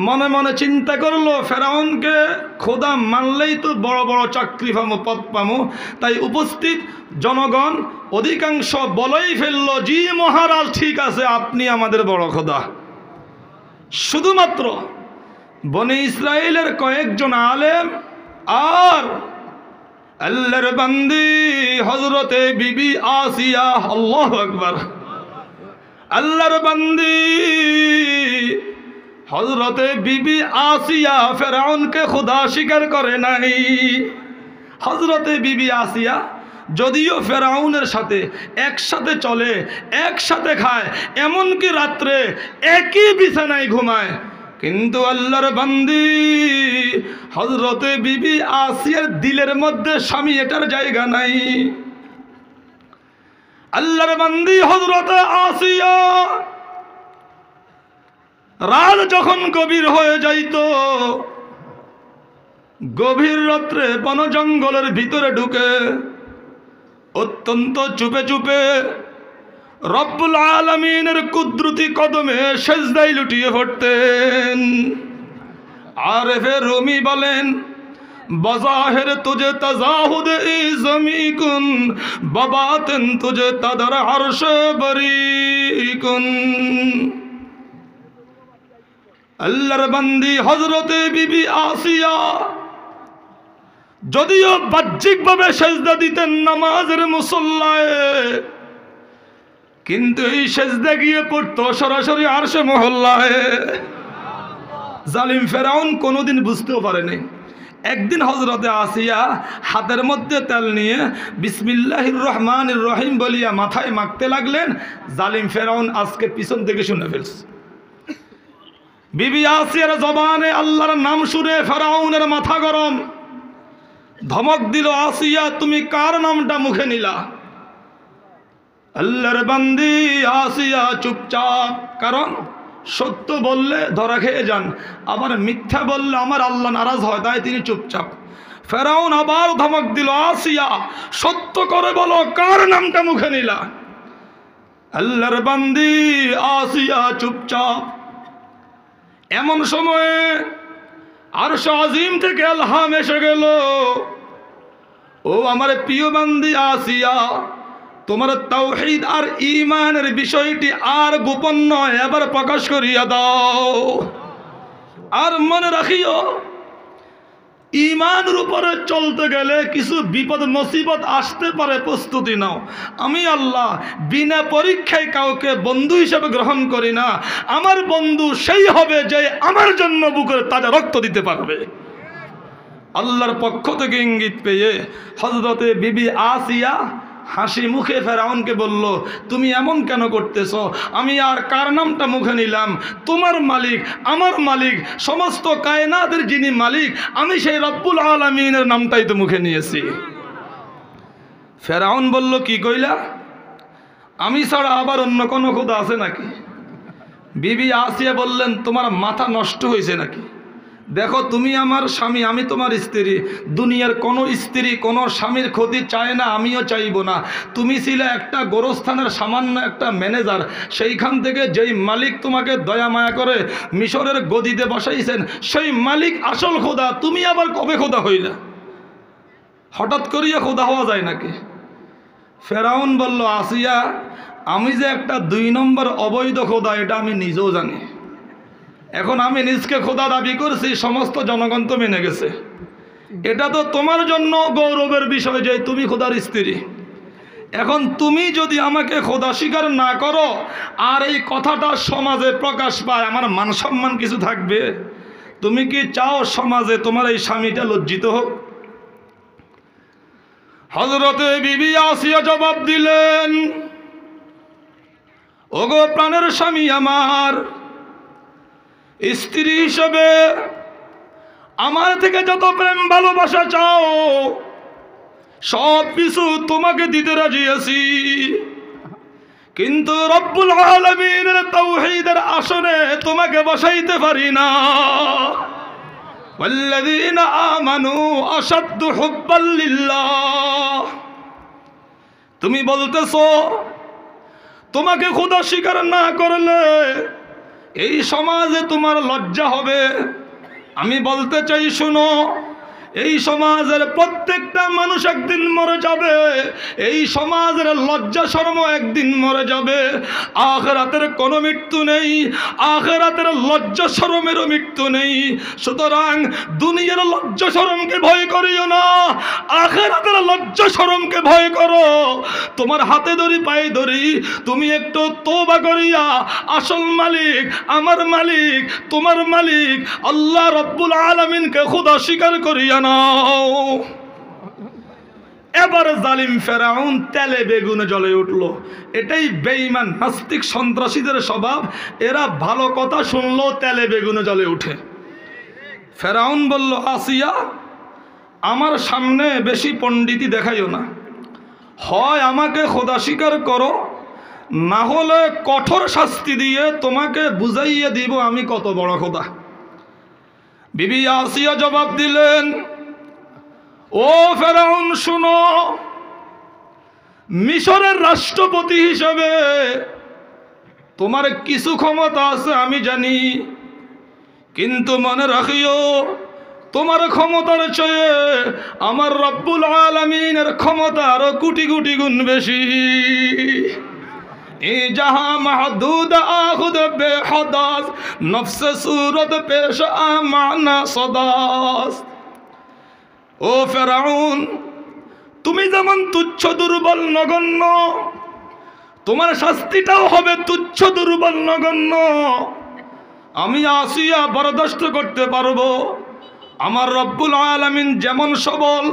মনে মনে চিন্তা করলো ফেরাউনকে খোদা মানলেই তো বড় বড় চাকরি পামো, পদ পামো। তাই উপস্থিত জনগণ অধিকাংশ বলেই ফেললো, জি মহারাজ, ঠিক আছে, আপনি আমাদের বড় খোদা। শুধুমাত্র বনি ইসরায়েলের কয়েকজন আলেম আর আল্লাহর বান্দি হযরতে বিবি আসিয়া, আল্লাহু আকবার, আল্লাহর বান্দি হযরতে বিবি আসিয়া ফেরাউনকে খোদা স্বীকার করে নাই। হযরতে বিবি আসিয়া যদিও ফেরাউনের সাথে একসাথে চলে, একসাথে খায়, এমনকি রাত্রে একই বিছানায় ঘুমায়, কিন্তু আল্লাহর বান্দি হযরতে বিবি আসিয়ার দিলের মধ্যে স্বামী এটার জায়গা নাই। আল্লাহর বান্দি হযরতে আসিয়া রাত যখন গভীর হয়ে যাইত, গভীর রাত্রে বন জঙ্গলের ভিতরে ঢুকে অত্যন্ত চুপে চুপে রব্বুল আলামিনের কুদরতি কদমে সেজদায় লুটিয়ে পড়তেন। আরেফে রুমি বলেন, বজাহির তুঝে তাজাহুদ ই জমি কুন, বাবাতেন তুঝে তাদর আরশ বরি কুন। আল্লাহর বান্দি হযরতে বিবি আসিয়া যদিও বাহ্যিকভাবে সেজদা দিতেন নামাজের মুসল্লায়, কিন্তু এই সেজদা গিয়ে পড়তো সরাসরি আরশে মহল্লায়। জালিম ফেরাউন কোনোদিন বুঝতেও পারেনি। একদিন হযরতে আসিয়া হাতের মধ্যে তেল নিয়ে বিসমিল্লাহির রহমানির রহিম বলিয়া মাথায় মাখতে লাগলেন। জালিম ফেরাউন আজকে পিছন থেকে শুনে ফেলছে। বিবি আসিয়ার জবানে আল্লাহর নাম শুনে ফেরাউনের মাথা গরম। ধমক দিল, আসিয়া, তুমি কার নামটা মুখে নিলা? আল্লাহর বান্দি আসিয়া চুপচাপ, কারণ সত্য বললে ধরা খেয়ে যান, আবার মিথ্যা বললে আমার আল্লাহ নারাজ হয়, তাই তিনি চুপচাপ। ফেরাউন আবার ধমক দিল, আসিয়া, সত্য করে বলো, কার নামটা মুখে নিলা? আল্লাহর বান্দি আসিয়া চুপচাপ। এমন সময়ে আরশ আজিম থেকে আলহাম এসে গেল, ও আমার প্রিয় বান্দি আসিয়া, তোমার তাওহীদ আর ঈমানের বিষয়টি আর গোপন নয়, এবার প্রকাশ করিয়া দাও। আর মনে রাখিও, ঈমানের উপরে চলতে গেলে কিছু বিপদ মুসিবত আসতে পারে, প্রস্তুতি নাও। আমি আল্লাহ বিনা পরীক্ষায় কাউকে বন্ধু হিসেবে গ্রহণ করি না। আমার বন্ধু সেই হবে যে আমার জন্য বুকের তাজা রক্ত দিতে পারবে। আল্লাহর পক্ষ থেকে ইঙ্গিত পেয়ে হযরতে বিবি আসিয়া হাসি মুখে ফেরাউনকে বলল, তুমি এমন কেন করতেছ? আমি আর কার নামটা মুখে নিলাম? তোমার মালিক, আমার মালিক, সমস্ত কায়নাতের যিনি মালিক, আমি সেই রব্বুল আলামিনের নামটাই তো মুখে নিয়েছি। ফেরাউন বলল, কি কইলা? আমি ছাড়া আবার অন্য কোনো খোদা আছে নাকি? বিবি আসিয়া বললেন, তোমার মাথা নষ্ট হয়েছে নাকি? দেখো, তুমি আমার স্বামী, আমি তোমার স্ত্রী। দুনিয়ার কোনো স্ত্রী কোনো স্বামীর ক্ষতি চায় না, আমিও চাইব না। তুমি ছিলে একটা গোরস্থানের সামান্য একটা ম্যানেজার, সেইখান থেকে যেই মালিক তোমাকে দয়া মায়া করে মিশরের গদিতে বসাইছেন, সেই মালিক আসল খোদা। তুমি আবার কবে খোদা হইলা? হঠাৎ করিয়া খোদা হওয়া যায় নাকি? ফেরাউন বলল, আসিয়া, আমি যে একটা 2 নম্বর অবৈধ খোদা এটা আমি নিজেও জানি। এখন আমি নিজকে খোদা দাবি করছি, সমস্ত জনগণ তো মেনে গেছে। এটা তো তোমার জন্য গৌরবের বিষয় যে তুমি খোদার স্ত্রী। এখন তুমি যদি আমাকে খোদা স্বীকার না করো আর এই কথাটা সমাজে প্রকাশ পায়, আমার মান সম্মান কিছু থাকবে? তুমি কি চাও সমাজে তোমার এই স্বামীটা লজ্জিত হোক? হযরতে বিবি আসিয়া জবাব দিলেন, ওগো প্রাণের স্বামী আমার, স্ত্রী হিসেবে আমার থেকে যত প্রেম ভালোবাসা চাও সব কিছু তোমাকে দিতে রাজি আছি, কিন্তু রব্বুল আলামিনের তাওহীদের আসনে তোমাকে বসাইতে পারি না। ওয়াল্লাযীনা আমানু আশাদ্দু হুব্বাল লিল্লাহ। তুমি বলতেছো তোমাকে খোদা স্বীকার না করলে এই সমাজে তোমার লজ্জা হবে। আমি বলতে চাই, শুনো, এই সমাজের প্রত্যেকটা মানুষ একদিন মরে যাবে। এই সমাজের লজ্জা শরম একদিন মরে যাবে। আখিরাতের কোনো মৃত্যু নেই, আখিরাতের লজ্জা শরমেরও মৃত্যু নেই। সুতরাং দুনিয়ার লজ্জা শরমকে ভয় করিও না, আখিরাতের লজ্জা শরমকে ভয় করো। তোমার হাতে ধরি পায়ে ধরি, তুমি একটু তওবা করিয়া আসল মালিক, আমার মালিক, তোমার মালিক আল্লাহ রব্বুল আলামিনকে খোদা স্বীকার করিয়া নাও। এবার জালিম ফেরাউন তেলে বেগুনে জ্বলে উঠল। এটাই বেঈমান নাস্তিক সন্ত্রাসীদের স্বভাব। এরা ভালো কথা শুনলেও তেলে বেগুনে জ্বলে উঠে। ফেরাউন বলল, আসিয়া, আমার সামনে বেশি পণ্ডিতি দেখাইও না। হয় আমাকে খোদা স্বীকার করো, না হলে কঠোর শাস্তি দিয়ে তোমাকে বুঝাইয়ে দিব আমি কত বড় খোদা। বিবি আসিয়া জবাব দিলেন, ও ফেরাউন, শুনো, মিশরের রাষ্ট্রপতি হিসেবে তোমার কিছু ক্ষমতা আছে আমি জানি, কিন্তু মনে রাখিও তোমার ক্ষমতার চেয়ে আমার রব্বুল আলামিনের ক্ষমতা আরো কোটি কোটি গুণ বেশি। এ জাহা মাহদুদ আখুদ বেহদাস, নফসে সুরত পেশ আমানা সদাস। ও ফেরাউন, তুমি যেমন তুচ্ছ দুর্বল নগণ্য, তোমার শাস্তিটাও হবে তুচ্ছ দুর্বল নগণ্য। আমি আসিয়া বরদাস্ত করতে পারবো। আমার রব্বুল আলামিন যেমন সবল,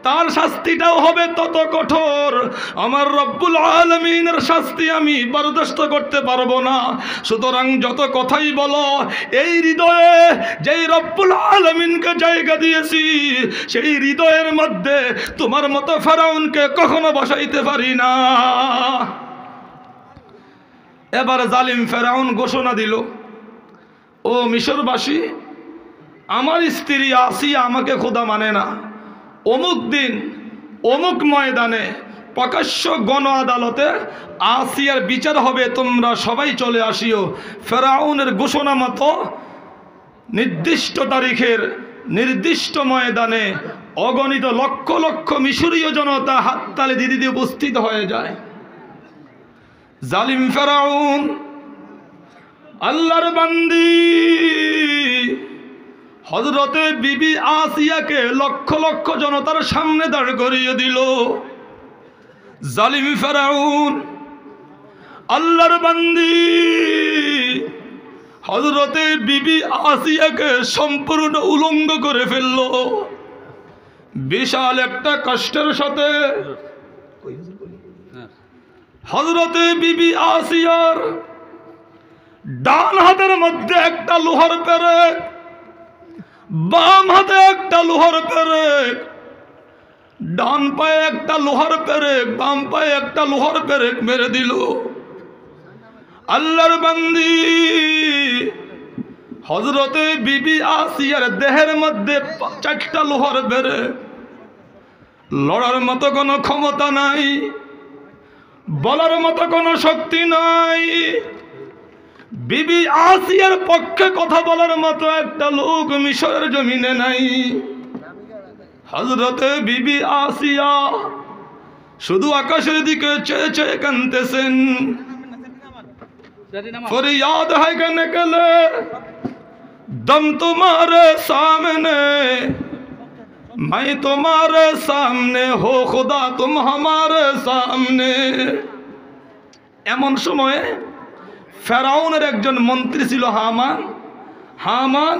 তার শাস্তিটাও হবে তত কঠোর। আমার রব্বুল আলামিনের শাস্তি আমি বরদাস্ত করতে পারবো না। সুতরাং যত কথাই বলো, এই হৃদয়ে যেই রব্বুল আলামিনকে জায়গা দিয়েছি, সেই হৃদয়ের মধ্যে তোমার মতো ফেরাউনকে কখনো বসাইতে পারি না। এবার জালিম ফেরাউন ঘোষণা দিল, ও মিশরবাসী, আমার স্ত্রী আসিয়া আমাকে খোদা মানে না। অমুক দিন অমুক ময়দানে প্রকাশ্য গণ আদালতে আসিয়ার বিচার হবে, তোমরা সবাই চলে আসিও। ফেরাউনের ঘোষণা মতো নির্দিষ্ট তারিখের নির্দিষ্ট ময়দানে অগণিত লক্ষ লক্ষ মিশরীয় জনতা হাততালি দিদি উপস্থিত হয়ে যায়। জালিম ফেরাউন আল্লাহর বান্দি হযরতে বিবি আসিয়াকে লক্ষ লক্ষ জনতার সামনে দাঁড় করিয়ে দিল। জালিম ফেরাউন আল্লাহর বান্দি হযরতে বিবি আসিয়াকে সম্পূর্ণ উলঙ্গ করে ফেলল। বিশাল একটা কষ্টের সাথে হযরতে বিবি আসিয়ার ডান হাতের মধ্যে একটা লোহার পেরেক, বাম হাতে একটা লোহার পেরেক, ডান পায়ে একটা লোহার পেরেক, বাম পায়ে একটা লোহার পেরেক মেরে দিল। আল্লাহর বান্দি হযরতে বিবি আসিয়ার দেহের মধ্যে 4টা লোহার পেরেক, লড়ার মতো কোনো ক্ষমতা নাই, বলার মতো কোনো শক্তি নাই। বিবি আসিয়ার পক্ষে কথা বলার মতো একটা লোক মিশরের জমিনে নাই। হযরতে বিবি আসিয়া শুধু আকাশের দিকে চেয়ে চেয়ে কাঁদতেছেন। फरियाद है कि निकले दम तुम्हारे सामने, मैं तुम्हारे सामने हो खुदा तुम हमारे सामने। এমন সময়ে ফেরাউনের একজন মন্ত্রী ছিল হামান। হামান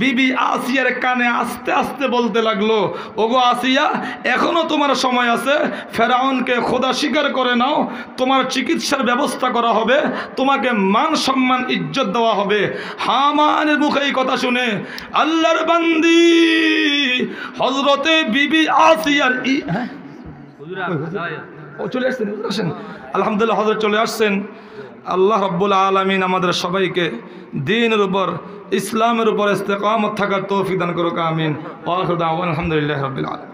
বিবি আসিয়ার কানে আস্তে আস্তে বলতে লাগলো, ওগো আসিয়া, এখনো তোমার সময় আছে, ফেরাউনকে খোদা স্বীকার করে নাও, তোমার চিকিৎসার ব্যবস্থা করা হবে, তোমাকে মান সম্মান ইজ্জত দেওয়া হবে। হামানের মুখে এই কথা শুনে আল্লাহর বান্দি হযরতে বিবি আসিয়ার চলে আসছেন, আলহামদুলিল্লাহ হযরত চলে আসছেন। আল্লাহ রাব্বুল আলামিন আমাদের সবাইকে দ্বীনের উপর, ইসলামের উপর ইস্তেকামত থাকার তৌফিক দান করুক, আমিন। ওয়া আখিরু দাওয়ানা আলহামদুলিল্লাহি রাব্বিল আলামিন।